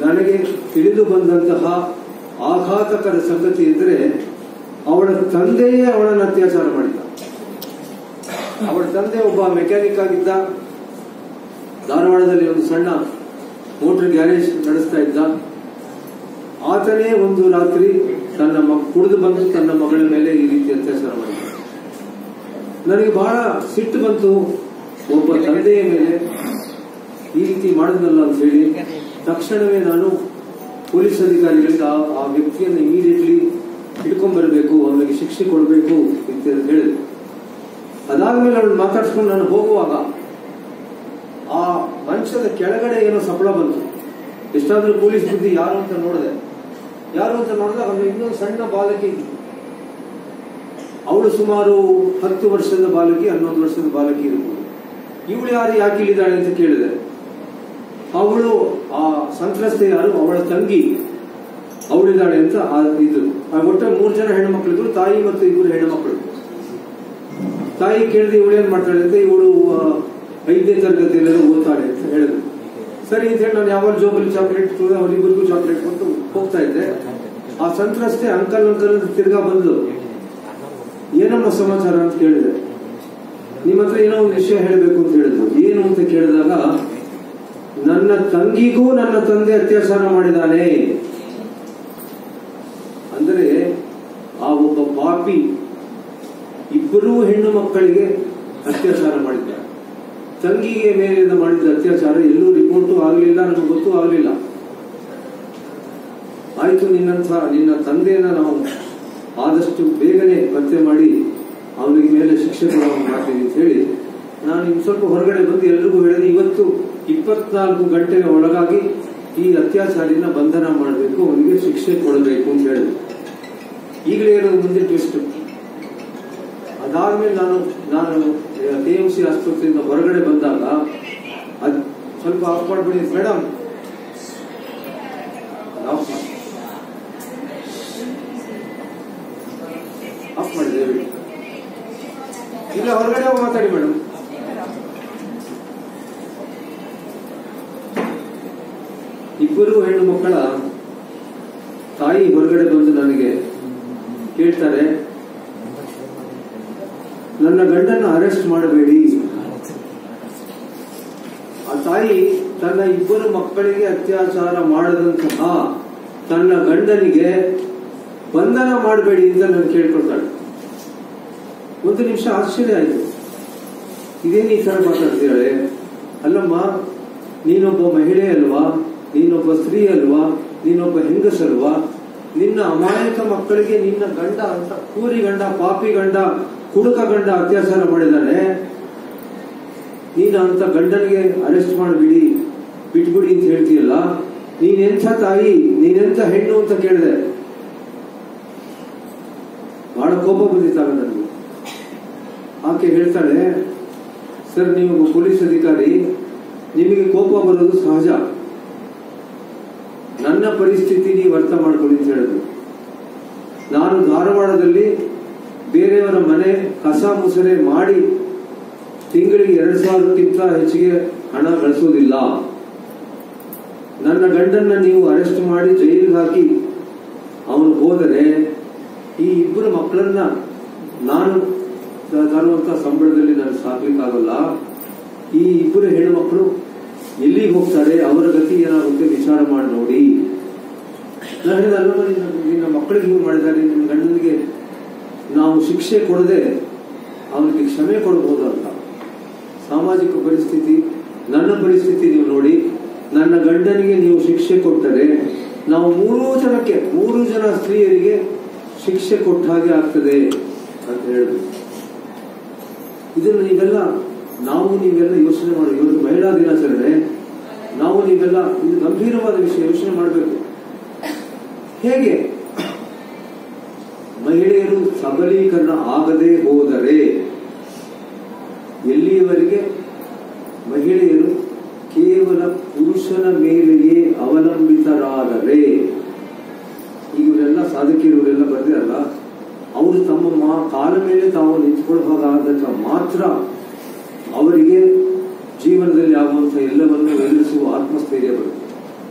ನನಗೆ ತಿಳಿದು ಬಂದಂತಹ ಆಘಾತಕರ ಸಂಗತಿ ಎಂದರೆ ಅವಳ ತಂದೆಯೇ ಅವಳನ್ನು ಅತ್ಯಾಚಾರ ಮಾಡಿದ. ಅವಳ ತಂದೆ ಒಬ್ಬ ಮೆಕ್ಯಾನಿಕ್ ಆಗಿದ್ದ. ಧಾರವಾಡದಲ್ಲಿ ಒಂದು ಸಣ್ಣ ಮೋಟರ್ ಗ್ಯಾರೇಜ್ ನಡೆಸ್ತಾ ಇದ್ದ. ಆತನೇ ಒಂದು ರಾತ್ರಿ ಕುಡಿದು ಬಂದು ತನ್ನ ಮಗಳ ಮೇಲೆ ಈ ರೀತಿ ಅತ್ಯಾಚಾರ ಮಾಡಿದ. ನನಗೆ ಬಹಳ ಸಿಟ್ಟು ಬಂತು. ಒಬ್ಬ ತಂದೆಯ ಮೇಲೆ ಈ ರೀತಿ ಮಾಡಿದ್ನಲ್ಲ ಅಂತ ಹೇಳಿ ತಕ್ಷಣವೇ ನಾನು ಪೊಲೀಸ್ ಅಧಿಕಾರಿಗಳಿಗೆ ಆ ವ್ಯಕ್ತಿಯನ್ನು ಇಮಿಡಿಯೇಟ್ಲಿ ಹಿಡ್ಕೊಂಡ್ ಬರಬೇಕು, ಅವನಿಗೆ ಶಿಕ್ಷೆ ಕೊಡಬೇಕು ಅಂತ ಹೇಳಿದೆ. ಅದಾದ್ಮೇಲೆ ಅವಳು ಮಾತಾಡ್ಸ್ಕೊಂಡು ನಾನು ಹೋಗುವಾಗ ಆ ಮಂಚದ ಕೆಳಗಡೆ ಏನೋ ಸಪ್ಪಳ ಬಂತು. ಎಷ್ಟಾದ್ರೂ ಪೊಲೀಸ್ ಬುದ್ಧಿ ಯಾರು ಅಂತ ನೋಡಿದಾಗ ಅವನು ಇನ್ನೊಂದು ಸಣ್ಣ ಬಾಲಕಿ. ಅವಳು ಸುಮಾರು 10 ವರ್ಷದ ಬಾಲಕಿ, 11 ವರ್ಷದ ಬಾಲಕಿ ಇರಬಹುದು. ಇವಳು ಯಾರು, ಯಾಕೆ ಇಲ್ಲಿದ್ದಾಳೆ ಅಂತ ಕೇಳಿದೆ. ಅವಳು ಆ ಸಂತ್ರಸ್ತೆ ಯಾರು, ಅವಳ ತಂಗಿ ಅವಳಿದ್ದಾಳೆ ಅಂತ ಇದ್ರು. ಒಟ್ಟು 3 ಜನ ಹೆಣ್ಣು ಮಕ್ಕಳಿದ್ರು, ತಾಯಿ ಮತ್ತು 2 ಹೆಣ್ಣು ಮಕ್ಕಳು. ತಾಯಿ ಕೇಳಿದ್ರೆ ಇವಳು ಏನ್ ಮಾಡ್ತಾಳೆ ಅಂತ, ಇವಳು 5ನೇ ತರಗತಿಯಲ್ಲೆಲ್ಲ ಓದ್ತಾಳೆ ಅಂತ ಹೇಳಿದ್ರು. ಸರಿ ಅಂತ ಹೇಳಿ ನಾನು ಯಾವಾಗ ಜೋಬಲ್ಲಿ ಚಾಕ್ಲೇಟ್ ಅವರಿಬ್ಬರಿಗೂ ಚಾಕ್ಲೇಟ್ ಕೊಟ್ಟು ಹೋಗ್ತಾ ಇದ್ದೆ. ಆ ಸಂತ್ರಸ್ತೆ ಅಂಕಲ್ ತಿರ್ಗಾ ಬಂದು ಏನಮ್ಮ ಸಮಾಚಾರ ಅಂತ ಕೇಳಿದೆ. ನಿಮ್ಮ ಹತ್ರ ಏನೋ ಒಂದು ವಿಷಯ ಹೇಳಬೇಕು ಅಂತ ಹೇಳಿದ್ರು. ಏನು ಅಂತ ಕೇಳಿದಾಗ, ನನ್ನ ತಂಗಿಗೂ ನನ್ನ ತಂದೆ ಅತ್ಯಾಚಾರ ಮಾಡಿದಾನೆ. ಅಂದರೆ ಆ ಒಬ್ಬ ಪಾಪಿ 2 ಹೆಣ್ಣು ಮಕ್ಕಳಿಗೆ ಅತ್ಯಾಚಾರ ಮಾಡಿದ್ದಾರೆ. ತಂಗಿಗೆ ಮೇಲೆ ಮಾಡಿದ ಅತ್ಯಾಚಾರ ಎಲ್ಲೂ ರಿಪೋರ್ಟು ಆಗಲಿಲ್ಲ, ನನಗೆ ಗೊತ್ತೂ ಆಗಲಿಲ್ಲ. ಆಯ್ತು, ನಿನ್ನ ತಂದೆಯನ್ನ ನಾವು ಆದಷ್ಟು ಬೇಗನೆ ಪತ್ತೆ ಮಾಡಿ ಅವನಿಗೆ ಮೇಲೆ ಶಿಕ್ಷೆ ಮಾಡ್ತೀವಿ ಅಂತ ಹೇಳಿ ನಾನು ಇನ್ನು ಸ್ವಲ್ಪ ಹೊರಗಡೆ ಬಂದು ಎಲ್ರಿಗೂ ಹೇಳಿದೆ, ಇವತ್ತು 24 ಗಂಟೆಯ ಒಳಗಾಗಿ ಈ ಅತ್ಯಾಚಾರಿನ ಬಂಧನ ಮಾಡಬೇಕು, ಅವನಿಗೆ ಶಿಕ್ಷೆ ಕೊಡಬೇಕು ಅಂತ ಹೇಳಿದೆ. ಈಗಲೇ ಇರೋದು ಮುಂದೆ ಟ್ವಿಸ್ಟ್. ಅದಾದ್ಮೇಲೆ ನಾನು KMC ಆಸ್ಪತ್ರೆಯಿಂದ ಹೊರಗಡೆ ಬಂದಾಗ ಅದು ಸ್ವಲ್ಪ ಆಫ್ ಮಾಡ್ಬಿಡಿ ಮೇಡಮ್, ಆಫ್ ಮಾಡಿದೆ. ಇಲ್ಲ, ಹೊರಗಡೆ ಹೋಗಿ ಮಾತಾಡಿ ಮೇಡಮ್. ಇಬ್ಬರು ಹೆಣ್ಣು ಮಕ್ಕಳ ತಾಯಿ ಹೊರಗಡೆ ಬಂದು ನನಗೆ ಕೇಳ್ತಾರೆ, ನನ್ನ ಗಂಡನ್ನು ಅರೆಸ್ಟ್ ಮಾಡಬೇಡಿ. ಆ ತಾಯಿ ತನ್ನ 2 ಮಕ್ಕಳಿಗೆ ಅತ್ಯಾಚಾರ ಮಾಡದಂತಹ ತನ್ನ ಗಂಡನಿಗೆ ಬಂಧನ ಮಾಡಬೇಡಿ ಅಂತ ನಾನು ಕೇಳ್ಕೊಳ್ತಾಳೆ. 1 ನಿಮಿಷ ಆಶ್ಚರ್ಯ ಆಯ್ತು. ಇದೇನು ಈ ತರ ಮಾತಾಡ್ತೀರಾಳೆ? ಅಲ್ಲಮ್ಮ, ನೀನೊಬ್ಬ ಮಹಿಳೆ ಅಲ್ವಾ, ನೀನೊಬ್ಬ ಸ್ತ್ರೀ ಅಲ್ವಾ, ನೀನೊಬ್ಬ ಹೆಂಗಸಲ್ವಾ, ನಿನ್ನ ಅಮಾಯಕ ಮಕ್ಕಳಿಗೆ ನಿನ್ನ ಗಂಡ ಅಂತ ಕೂರಿ ಗಂಡ, ಪಾಪಿ ಗಂಡ, ಕುಡುಕ ಗಂಡ ಅತ್ಯಾಚಾರ ಮಾಡಿದ್ದಾನೆ. ನೀನು ಅಂತ ಗಂಡನಿಗೆ ಅರೆಸ್ಟ್ ಮಾಡಿಬಿಡಿ, ಬಿಟ್ಬಿಡಿ ಅಂತ ಹೇಳ್ತೀಯಲ್ಲ, ನೀನೆಂಥ ತಾಯಿ, ನೀನೆಂಥ ಹೆಣ್ಣು ಅಂತ ಕೇಳಿದೆ. ಬಹಳ ಕೋಪ ಬಂದಿತ್ತಾಗ ನನಗೆ. ಆಕೆ ಹೇಳ್ತಾಳೆ, ಸರ್ ನೀವು ಪೊಲೀಸ್ ಅಧಿಕಾರಿ, ನಿಮಗೆ ಕೋಪ ಬರೋದು ಸಹಜ, ನನ್ನ ಪರಿಸ್ಥಿತಿ ನೀವು ಅರ್ಥ ಮಾಡ್ಕೊಳ್ಳಿ ಅಂತ ಹೇಳಿದ್ರು. ನಾನು ಧಾರವಾಡದಲ್ಲಿ ಬೇರೆಯವರ ಮನೆ ಕಸ ಮುಸರೆ ಮಾಡಿ ತಿಂಗಳಿಗೆ 2,000ಕ್ಕಿಂತ ಹೆಚ್ಚಿಗೆ ಹಣ ಗಳಿಸೋದಿಲ್ಲ. ನನ್ನ ಗಂಡನ್ನ ನೀವು ಅರೆಸ್ಟ್ ಮಾಡಿ ಜೈಲಿಗೆ ಹಾಕಿ ಅವನು ಹೋದರೆ ಈ ಇಬ್ಬರು ಮಕ್ಕಳನ್ನ ನಾನು ತರುವಂತ ಸಂಬಳದಲ್ಲಿ ನಾನು ಸಾಕ್ಲಿಕ್ಕಾಗಲ್ಲ. ಈ ಇಬ್ಬರು ಹೆಣ್ಣು ಮಕ್ಕಳು ಎಲ್ಲಿಗೆ ಹೋಗ್ತಾರೆ, ಅವರ ಗತಿ ಏನಾಗುತ್ತೆ ವಿಚಾರ ಮಾಡಿ ನೋಡಿ. ನಾನು ಹೇಳಿದ ಅಲ್ಲವ, ನಿನ್ನ ಮಕ್ಕಳಿಗೆ ಹೀಗೆ ಮಾಡಿದ್ದಾರೆ, ನಿನ್ನ ಗಂಡನಿಗೆ ನಾವು ಶಿಕ್ಷೆ ಕೊಡದೆ ಅವನಿಗೆ ಕ್ಷಮೆ ಕೊಡಬಹುದು ಅಂತ. ಸಾಮಾಜಿಕ ಪರಿಸ್ಥಿತಿ, ನನ್ನ ಪರಿಸ್ಥಿತಿ ನೀವು ನೋಡಿ. ನನ್ನ ಗಂಡನಿಗೆ ನೀವು ಶಿಕ್ಷೆ ಕೊಟ್ಟರೆ ನಾವು 3 ಜನ ಸ್ತ್ರೀಯರಿಗೆ ಶಿಕ್ಷೆ ಕೊಟ್ಟ ಹಾಗೆ ಆಗ್ತದೆ ಅಂತ ಹೇಳಿದ್ರು. ಇದನ್ನು ನೀವೆಲ್ಲ ಯೋಚನೆ ಮಾಡಿ. ಇವತ್ತು ಮಹಿಳಾ ದಿನಾಚರಣೆ, ನಾವು ನೀವೆಲ್ಲ ಇದು ಗಂಭೀರವಾದ ವಿಷಯ ಯೋಚನೆ ಮಾಡಬೇಕು. ಹೇಗೆ ಮಹಿಳೆಯರು ಸಬಲೀಕರಣ ಆಗದೆ ಹೋದರೆ, ಎಲ್ಲಿಯವರೆಗೆ ಮಹಿಳೆಯರು ಕೇವಲ ಪುರುಷನ ಮೇಲೆಯೇ ಅವಲಂಬಿತರಾದರೆ, ಈಗ ಇವರೆಲ್ಲ ಸಾಧಕಿಯರುವರೆಲ್ಲ ಬರ್ದಿರಲ್ಲ, ಅವರು ತಮ್ಮ ಕಾಲ ಮೇಲೆ ತಾವು ನಿಂತ್ಕೊಳ್ಳುವಾಗ ಮಾತ್ರ ಅವರಿಗೆ ಜೀವನದಲ್ಲಿ ಆಗುವಂತಹ ಎಲ್ಲವನ್ನು ಎದುರಿಸುವ ಆತ್ಮಸ್ಥೈರ್ಯ ಬರುತ್ತೆ.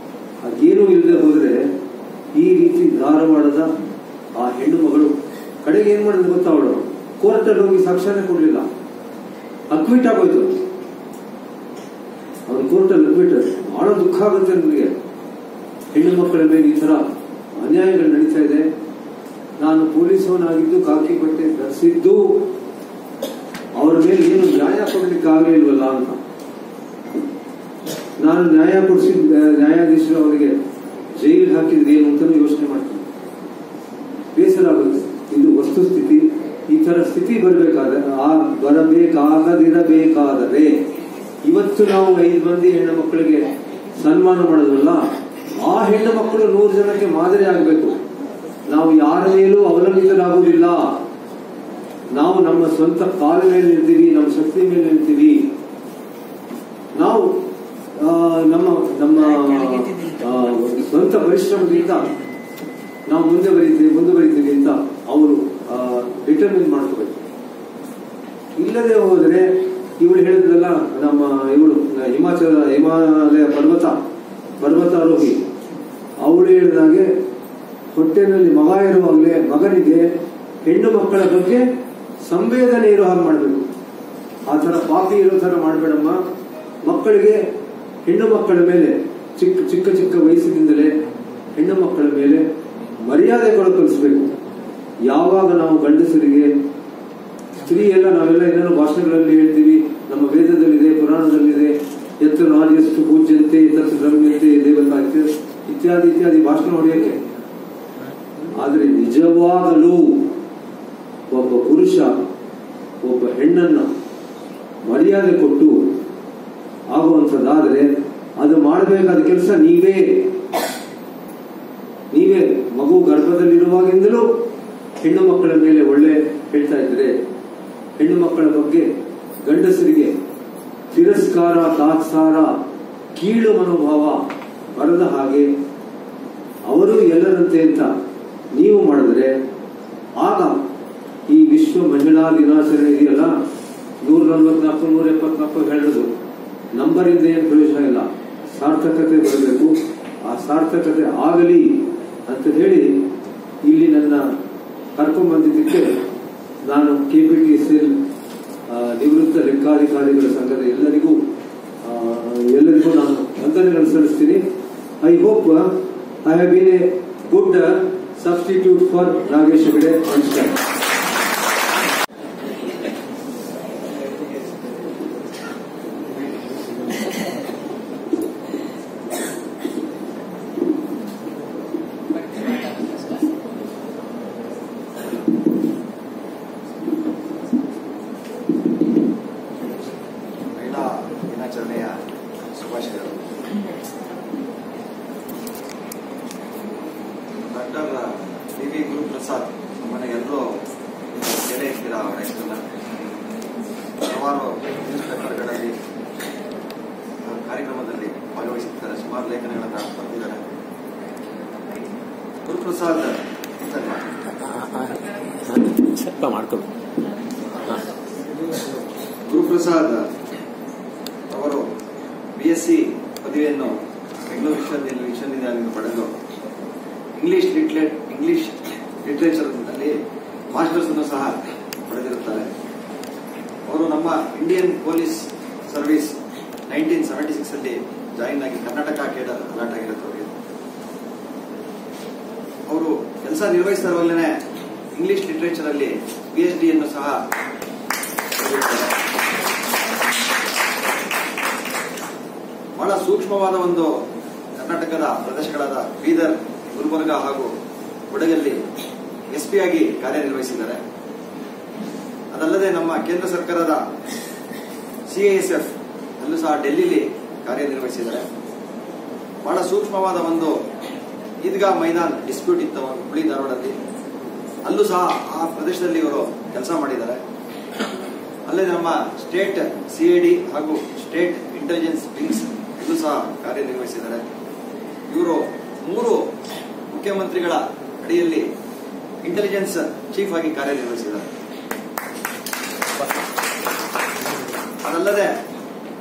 ಅದೇನೂ ಇಲ್ಲದೆ ಹೋದ್ರೆ ಈ ರೀತಿ ಧಾರವಾಡದ ಆ ಹೆಣ್ಣು ಮಗಳು ಕಡೆಗೆ ಏನ್ ಮಾಡಿದ್ರು ಗೊತ್ತಾ, ಅವಳು ಕೋರ್ಟಲ್ಲಿ ಹೋಗಿ ಸಾಕ್ಷ್ಯನೇ ಕೊಡ್ಲಿಲ್ಲ, ಅಕ್ವಿಟ್ ಆಗೋಯ್ತು. ಅವನು ಕೋರ್ಟಲ್ಲಿ ಅಕ್ವಿಟ್. ಬಹಳ ದುಃಖ ಆಗುತ್ತೆ ನನಗೆ. ಹೆಣ್ಣು ಮಕ್ಕಳ ಮೇಲೆ ಈ ತರ ಅನ್ಯಾಯಗಳು ನಡೀತಾ ಇದೆ. ನಾನು ಪೊಲೀಸವನಾಗಿದ್ದು, ಕಾಕಿ ಬಟ್ಟೆ ಧರಿಸಿದ್ದು, ಅವರ ಮೇಲೆ ಏನು ನ್ಯಾಯ ಕೊಡ್ಲಿಕ್ಕೆ ಆಗಲಿಲ್ವಲ್ಲ ಅಂತ ನಾನು ನ್ಯಾಯ ಕೊಡಿಸಿದ ನ್ಯಾಯಾಧೀಶರು ಅವರಿಗೆ ಜೈಲಿಗೆ ಹಾಕಿದ್ರೆ ಏನು ಅಂತ ಯೋಚನೆ ಮಾಡ್ತೀನಿ. ಬೇಸರ ಆಗುತ್ತೆ. ಇದು ವಸ್ತುಸ್ಥಿತಿ. ಈ ತರ ಸ್ಥಿತಿ ಬರಬೇಕಾಗದಿರಬೇಕಾದರೆ ಇವತ್ತು ನಾವು 5 ಮಂದಿ ಹೆಣ್ಣು ಮಕ್ಕಳಿಗೆ ಸನ್ಮಾನ ಮಾಡೋದಲ್ಲ, ಆ ಹೆಣ್ಣು ಮಕ್ಕಳು 100 ಜನಕ್ಕೆ ಮಾದರಿ ಆಗಬೇಕು. ನಾವು ಯಾರ ಮೇಲೂ ಅವಲಂಬಿತರಾಗುವುದಿಲ್ಲ. ನಾವು ನಮ್ಮ ಸ್ವಂತ ಕಾಲ ಮೇಲೆ ನಿಲ್ತೀವಿ, ನಮ್ಮ ಶಕ್ತಿ ಮೇಲೆ ನಿಲ್ತೀವಿ. ನಾವು ನಮ್ಮ ಸ್ವಂತ ಪರಿಶ್ರಮದಿಂದ ನಾವು ಮುಂದೆ ಬರೀತೀವಿ ಅಂತ ಅವರು ಡಿಟರ್ಮಿನ್ ಮಾಡ್ಕೋಬೇಕು. ಇಲ್ಲದೆ ಹೋದರೆ ಇವಳು ಹೇಳಿದ್ರಲ್ಲ, ಇವಳು ಹಿಮಾಲಯ ಪರ್ವತಾರೋಹಿ, ಅವಳು ಹೇಳಿದಾಗೆ ಹೊಟ್ಟೆನಲ್ಲಿ ಮಗ ಇರುವಾಗಲೇ ಮಗನಿಗೆ ಹೆಣ್ಣು ಮಕ್ಕಳ ಬಗ್ಗೆ ಸಂವೇದನೆ ಇರೋ ಹಾಗೆ ಮಾಡಬೇಕು. ಆ ತರ ಪಾಪಿ ಇರೋ ತರ ಮಾಡಬೇಡಮ್ಮ. ಮಕ್ಕಳಿಗೆ, ಹೆಣ್ಣು ಮಕ್ಕಳ ಮೇಲೆ ಚಿಕ್ಕ ವಯಸ್ಸಿನಿಂದಲೇ ಹೆಣ್ಣು ಮಕ್ಕಳ ಮೇಲೆ ಮರ್ಯಾದೆಗಳು ಕಲಿಸಬೇಕು. ಯಾವಾಗ ನಾವು ಗಂಡಸರಿಗೆ, ಸ್ತ್ರೀ ಎಲ್ಲ ನಾವೆಲ್ಲ ಏನೇನೋ ಭಾಷೆಗಳಲ್ಲಿ ಹೇಳ್ತೀವಿ, ನಮ್ಮ ವೇದದಲ್ಲಿದೆ, ಪುರಾಣದಲ್ಲಿದೆ, ಎತ್ತು ನಾರ್ಯಸ್ತು ಪೂಜ್ಯಂತೆ ತತ್ ರಮ್ಯಂತೆ ದೇವತಾ ಇತ್ಯಾದಿ ಭಾಷಣ ಹೊಡೆಯಕ್ಕೆ. ಆದರೆ ನಿಜವಾಗಲೂ ಒಬ್ಬ ಪುರುಷ ಒಬ್ಬ ಹೆಣ್ಣನ್ನ ಮರ್ಯಾದೆ ಕೊಟ್ಟು ಆಗುವಂಥದ್ದಾದರೆ ಅದು ಮಾಡಬೇಕಾದ ಕೆಲಸ ನೀವೇ. ಮಗು ಗರ್ಭದಲ್ಲಿರುವಾಗಿಂದಲೂ ಹೆಣ್ಣು ಮಕ್ಕಳ ಮೇಲೆ ಒಳ್ಳೆ ಹೇಳ್ತಾ ಇದ್ರೆ, ಹೆಣ್ಣು ಮಕ್ಕಳ ಬಗ್ಗೆ ಗಂಡಸರಿಗೆ ತಿರಸ್ಕಾರ, ತಾತ್ಸಾರ, ಕೀಳು ಮನೋಭಾವ ಬರದ ಹಾಗೆ ಅವರು ಎಲ್ಲರಂತೆ ಅಂತ ನೀವು ಮಾಡಿದ್ರೆ, ಆಗ ಈ ವಿಶ್ವ ಮಹಿಳಾ ದಿನಾಚರಣೆ ಇದೆಯಲ್ಲ, 144, 174 ಹೇಳೋದು ನಂಬರ್ ಇಂದ ಏನು ಪ್ರಯೋಜನ ಇಲ್ಲ. ಸಾರ್ಥಕತೆ ಬರಬೇಕು. ಆ ಸಾರ್ಥಕತೆ ಆಗಲಿ ಅಂತ ಹೇಳಿ ಇಲ್ಲಿ ನನ್ನ ಕರ್ಕೊಂಡ್ ಬಂದಿದ್ದಕ್ಕೆ ನಾನು KPTCL ನಿವೃತ್ತ ಲೆಕ್ಕಾಧಿಕಾರಿಗಳ ಸಂಘದ ಎಲ್ಲರಿಗೂ ನಾನು ವಂದನೆಗಳನ್ನು ಸಲ್ಲಿಸ್ತೀನಿ. I hope I have been a good substitute for Nagesh Hegde. ನಮಸ್ಕಾರ. ಹಲವಾರು ಪೇಪರ್ಗಳಲ್ಲಿ ಕಾರ್ಯಕ್ರಮದಲ್ಲಿ ಭಾಗವಹಿಸಿದ್ದಾರೆ. ಸುಮಾರು ಲೇಖನಗಳನ್ನು ಬರೆದಿದ್ದಾರೆ. ಗುರುಪ್ರಸಾದ್ ಗುರುಪ್ರಸಾದ್ ಅವರು BSc ಪದವಿಯನ್ನು ಬೆಂಗಳೂರು ವಿಶ್ವವಿದ್ಯಾಲಯದಿಂದ ಪಡೆದು ಇಂಗ್ಲಿಷ್ ಲಿಟರೇಚರ್ನಲ್ಲಿ ಮಾಸ್ಟರ್ಸ್ ಅನ್ನು ಸಹ ಪಡೆದಿರುತ್ತಾರೆ. ಅವರು ನಮ್ಮ ಇಂಡಿಯನ್ ಪೊಲೀಸ್ ಸರ್ವಿಸ್ 1976 ಅಲ್ಲಿ ಜಾಯಿನ್ ಆಗಿ ಕರ್ನಾಟಕ ಕೇಡರ್ ಅಲಾಟ್ ಆಗಿರುತ್ತವರಿಗೆ. ಅವರು ಕೆಲಸ ನಿರ್ವಹಿಸ್ತಾ ಇರುವಾಗಲೇ ಇಂಗ್ಲಿಷ್ ಲಿಟರೇಚರ್ ಅಲ್ಲಿ PhD ಅನ್ನು ಸಹ ಪಡೆದಿರುತ್ತಾರೆ. ಬಹಳ ಸೂಕ್ಷ್ಮವಾದ ಒಂದು ಕರ್ನಾಟಕದ ಪ್ರದೇಶಗಳಾದ ಬೀದರ್, ಗುಲ್ಬರ್ಗ ಹಾಗೂ ಕೊಡಗಲ್ಲಿ SP ಆಗಿ ಕಾರ್ಯನಿರ್ವಹಿಸಿದ್ದಾರೆ. ಅದಲ್ಲದೆ ನಮ್ಮ ಕೇಂದ್ರ ಸರ್ಕಾರದ CISF ಅಲ್ಲೂ ಸಹ ಡೆಲ್ಲಿಲಿ ಕಾರ್ಯನಿರ್ವಹಿಸಿದ್ದಾರೆ. ಬಹಳ ಸೂಕ್ಷ್ಮವಾದ ಒಂದು ಈದ್ಗಾ ಮೈದಾನ್ ಡಿಸ್ಪ್ಯೂಟ್ ಇತ್ತು ಹುಬ್ಳಿ ಧಾರವಾಡದಲ್ಲಿ, ಅಲ್ಲೂ ಸಹ ಆ ಪ್ರದೇಶದಲ್ಲಿ ಇವರು ಕೆಲಸ ಮಾಡಿದ್ದಾರೆ. ಅಲ್ಲದೆ ನಮ್ಮ ಸ್ಟೇಟ್ CID ಹಾಗೂ ಸ್ಟೇಟ್ ಇಂಟೆಲಿಜೆನ್ಸ್ ವಿಂಗ್ಸ್ ಇಲ್ಲೂ ಸಹ ಕಾರ್ಯನಿರ್ವಹಿಸಿದ್ದಾರೆ. ಇವರು 3 ಮುಖ್ಯಮಂತ್ರಿಗಳ ಅಡಿಯಲ್ಲಿ ಇಂಟೆಲಿಜೆನ್ಸ್ ಚೀಫ್ ಆಗಿ ಕಾರ್ಯನಿರ್ವಹಿಸಿದ್ದಾರೆ. ಅದಲ್ಲದೆ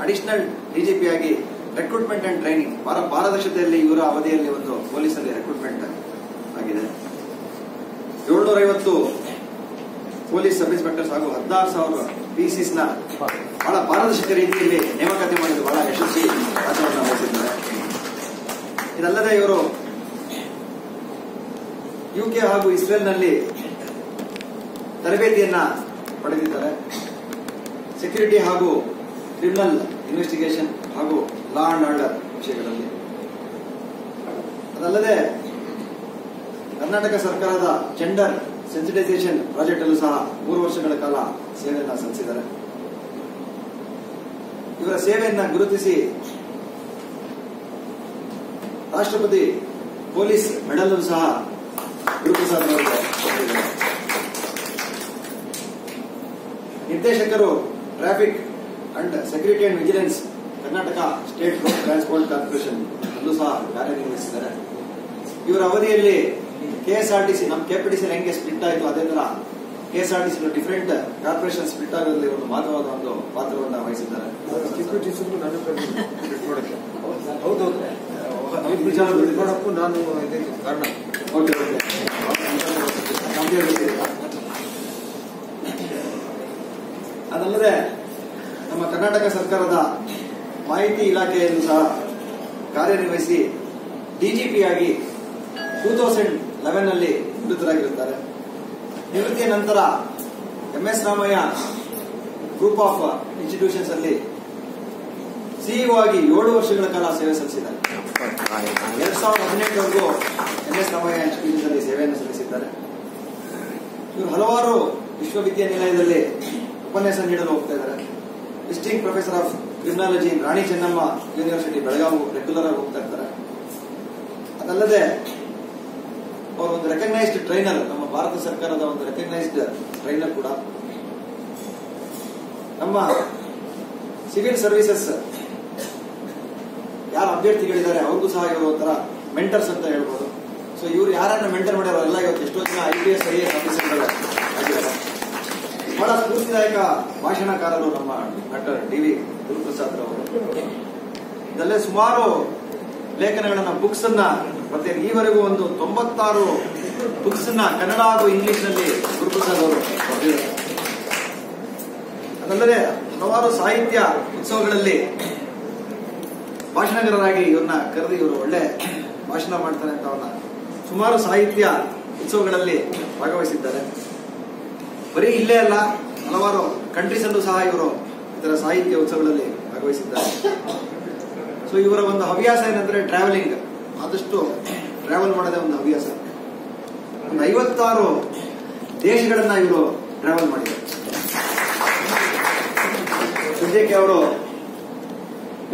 ಅಡಿಷನಲ್ DGP ಆಗಿ ರೆಕ್ರೂಟ್ಮೆಂಟ್ ಅಂಡ್ ಟ್ರೈನಿಂಗ್ ಪಾರದರ್ಶತೆಯಲ್ಲಿ ಇವರ ಅವಧಿಯಲ್ಲಿ ಒಂದು ಪೊಲೀಸಲ್ಲಿ ರೆಕ್ರೂಟ್ಮೆಂಟ್ ಆಗಿದೆ. 750 ಪೊಲೀಸ್ ಸಬ್ ಇನ್ಸ್ಪೆಕ್ಟರ್ಸ್ ಹಾಗೂ 16,000 PCs ನ ಬಹಳ ಪಾರದರ್ಶಕ ರೀತಿಯಲ್ಲಿ ನೇಮಕಾತಿ ಮಾಡಿದ್ದು ಬಹಳ ಯಶಸ್ವಿ ಕಾರ್ಯವನ್ನು ವಹಿಸಿದ್ದಾರೆ. ಇದಲ್ಲದೆ ಇವರು UK ಹಾಗೂ ಇಸ್ರೇಲ್ನಲ್ಲಿ ತರಬೇತಿಯನ್ನ ಪಡೆದಿದ್ದಾರೆ. ಸೆಕ್ಯೂರಿಟಿ ಹಾಗೂ ಕ್ರಿಮಿನಲ್ ಇನ್ವೆಸ್ಟಿಗೇಷನ್ ಹಾಗೂ ಲಾ ಅಂಡ್ ಆರ್ಡರ್ ವಿಷಯಗಳಲ್ಲಿ. ಅದಲ್ಲದೆ ಕರ್ನಾಟಕ ಸರ್ಕಾರದ ಜೆಂಡರ್ ಸೆನ್ಸಿಟೈಸೇಷನ್ ಪ್ರಾಜೆಕ್ಟ್ ಅಲ್ಲೂ ಸಹ 3 ವರ್ಷಗಳ ಕಾಲ ಸೇವೆಯನ್ನು ಸಲ್ಲಿಸಿದ್ದಾರೆ. ಇವರ ಸೇವೆಯನ್ನ ಗುರುತಿಸಿ ರಾಷ್ಟ್ರಪತಿ ಪೊಲೀಸ್ ಮೆಡಲ್ ಸಹ ಗುರುಪ್ರಸಾದ್ ಅವರಿಗೆ ಕೊಟ್ಟಿದ್ದಾರೆ. ನಿರ್ದೇಶಕರು traffic and security and vigilance Karnataka state road transport corporation ಅಲ್ಲೂ ಸಹ ಕಾರ್ಯನಿರ್ವಹಿಸಿದ್ದಾರೆ. ಇವರ ಅವಧಿಯಲ್ಲಿ KSRTC ನಮ್ಮ KPTC ಹೆಂಗೆ ಸ್ಪ್ಲಿಟ್ ಆಯಿತು ಅದೇ ತರ KSRTC ಡಿಫರೆಂಟ್ ಕಾರ್ಪೊರೇಷನ್ ಸ್ಪ್ಲಿಟ್ ಆಗೋದ್ರಲ್ಲಿ ಒಂದು ಮಹತ್ವವಾದ ಒಂದು ಪಾತ್ರವನ್ನು ವಹಿಸಿದ್ದಾರೆ. ಹೌದೌದು ನಾನು ಕಾರಣ. ಅದಲ್ಲದೆ ನಮ್ಮ ಕರ್ನಾಟಕ ಸರ್ಕಾರದ ಮಾಹಿತಿ ಇಲಾಖೆಯಲ್ಲೂ ಸಹ ಕಾರ್ಯನಿರ್ವಹಿಸಿ DGP ಆಗಿ 2011 ನಲ್ಲಿ ನಿವೃತ್ತರಾಗಿರುತ್ತಾರೆ. ನಿವೃತ್ತಿಯ ನಂತರ MS Ramaiah group of institutions ಅಲ್ಲಿ CEO ಆಗಿ 7 ವರ್ಷಗಳ ಕಾಲ ಸೇವೆ ಸಲ್ಲಿಸಿದ್ದಾರೆ. 2018ವರೆಗೂ MS ರಾಮಯ್ಯ ಇನ್ಸ್ಟಿಟ್ಯೂಷನ್ಸ್ ಅಲ್ಲಿ ಸೇವೆಯನ್ನು ಸಲ್ಲಿಸಿದ್ದಾರೆ. ಇವರು ಹಲವಾರು ವಿಶ್ವವಿದ್ಯಾನಿಲಯದಲ್ಲಿ ಉಪನ್ಯಾಸ ನೀಡಲು ಹೋಗ್ತಾ ಇದ್ದಾರೆ. Visiting professor of criminology Rani Chennamma university Belagavi regular ಆಗಿ ಹೋಗ್ತಾ ಇರ್ತಾರೆ. ಅದಲ್ಲದೆ ಅವರು ಒಂದು ರೆಕಗ್ನೈಸ್ಡ್ ಟ್ರೈನರ್, ನಮ್ಮ ಭಾರತ ಸರ್ಕಾರದ ಒಂದು ರೆಕಗ್ನೈಸ್ಡ್ ಟ್ರೈನರ್ ಕೂಡ. ನಮ್ಮ ಸಿವಿಲ್ ಸರ್ವಿಸಸ್ ಯಾರು ಅಭ್ಯರ್ಥಿಗಳಿದ್ದಾರೆ ಅವ್ರಿಗೂ ಸಹ ಇವರು ಒಂಥರ ಮೆಂಟರ್ಸ್ ಅಂತ ಹೇಳ್ಬೋದು. ಸೊ ಇವರು ಯಾರನ್ನ ಮೆಂಟರ್ ಮಾಡ್ಯಾರೋ ಎಲ್ಲ ಇವತ್ತು ಎಷ್ಟೋ ಜನ IPS IAS ಆಫೀಸರ್ಗಳು ಆಗಿದ್ದಾರೆ. ಬಹಳ ಸ್ಫೂರ್ತಿದಾಯಕ ಭಾಷಣಕಾರರು ನಮ್ಮ ಡಾಕ್ಟರ್ DV ಗುರುಪ್ರಸಾದ್ ಅವರು. ಇದಲ್ಲೇ ಸುಮಾರು ಲೇಖನಗಳನ್ನ ಬುಕ್ಸ್ ಅನ್ನ ಮತ್ತೆ ಈವರೆಗೂ ಒಂದು 96 ಬುಕ್ಸ್ ಅನ್ನ ಕನ್ನಡ ಹಾಗೂ ಇಂಗ್ಲಿಷ್ ನಲ್ಲಿ ಗುರುಪ್ರಸಾದ್ ಅವರು ಬರೆದಿದ್ದಾರೆ. ಅದಲ್ಲದೆ ಹಲವಾರು ಸಾಹಿತ್ಯ ಉತ್ಸವಗಳಲ್ಲಿ ಭಾಷಣಗಾರರಾಗಿ ಇವ್ರನ್ನ ಕರೆದು ಇವರು ಒಳ್ಳೆ ಭಾಷಣ ಮಾಡ್ತಾರೆ ಅಂತ ಅವ್ರನ್ನ ಸುಮಾರು ಸಾಹಿತ್ಯ ಉತ್ಸವಗಳಲ್ಲಿ ಭಾಗವಹಿಸಿದ್ದಾರೆ. ಬರೀ ಇಲ್ಲೇ ಅಲ್ಲ, ಹಲವಾರು ಕಂಟ್ರೀಸ್ ಅಲ್ಲೂ ಸಹ ಇವರು ಇದರ ಸಾಹಿತ್ಯ ಉತ್ಸವಗಳಲ್ಲಿ ಭಾಗವಹಿಸಿದ್ದಾರೆ. ಸೊ ಇವರ ಒಂದು ಹವ್ಯಾಸ ಏನಂದ್ರೆ ಟ್ರಾವೆಲಿಂಗ್, ಆದಷ್ಟು ಟ್ರಾವೆಲ್ ಮಾಡೋದೇ ಒಂದು ಹವ್ಯಾಸ. ಒಂದು 56 ದೇಶಗಳನ್ನ ಇವರು ಟ್ರಾವೆಲ್ ಮಾಡಿದ್ದಾರೆ. ಸದ್ಯಕ್ಕೆ ಅವರು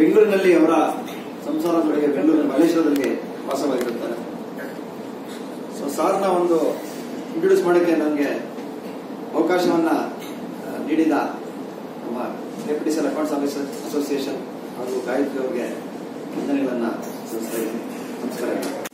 ಬೆಂಗಳೂರಿನಲ್ಲಿ ಅವರ ಸಂಸಾರದೊಳಗೆ ಬೆಂಗಳೂರು ಮಲೇಶ್ವರದಲ್ಲಿ ವಾಸವಾಗಿರುತ್ತಾರೆ. ಸೊ ಸಾರ್ನ ಒಂದು ಇಂಟ್ರೊಡ್ಯೂಸ್ ಮಾಡೋಕ್ಕೆ ನನಗೆ ಅವಕಾಶವನ್ನ ನೀಡಿದ ನಮ್ಮ ಕೆಪಿಟಿಸಿಎಲ್ ಅಕೌಂಟ್ಸ್ ಆಫೀಸರ್ ಅಸೋಸಿಯೇಷನ್ ಹಾಗೂ ಗಾಯತ್ರಿ ಅವರಿಗೆ ವಂದನೆಗಳನ್ನ ಸಲ್ಲಿಸ್ತಾ ಇದ್ದೀನಿ. ನಮಸ್ಕಾರ.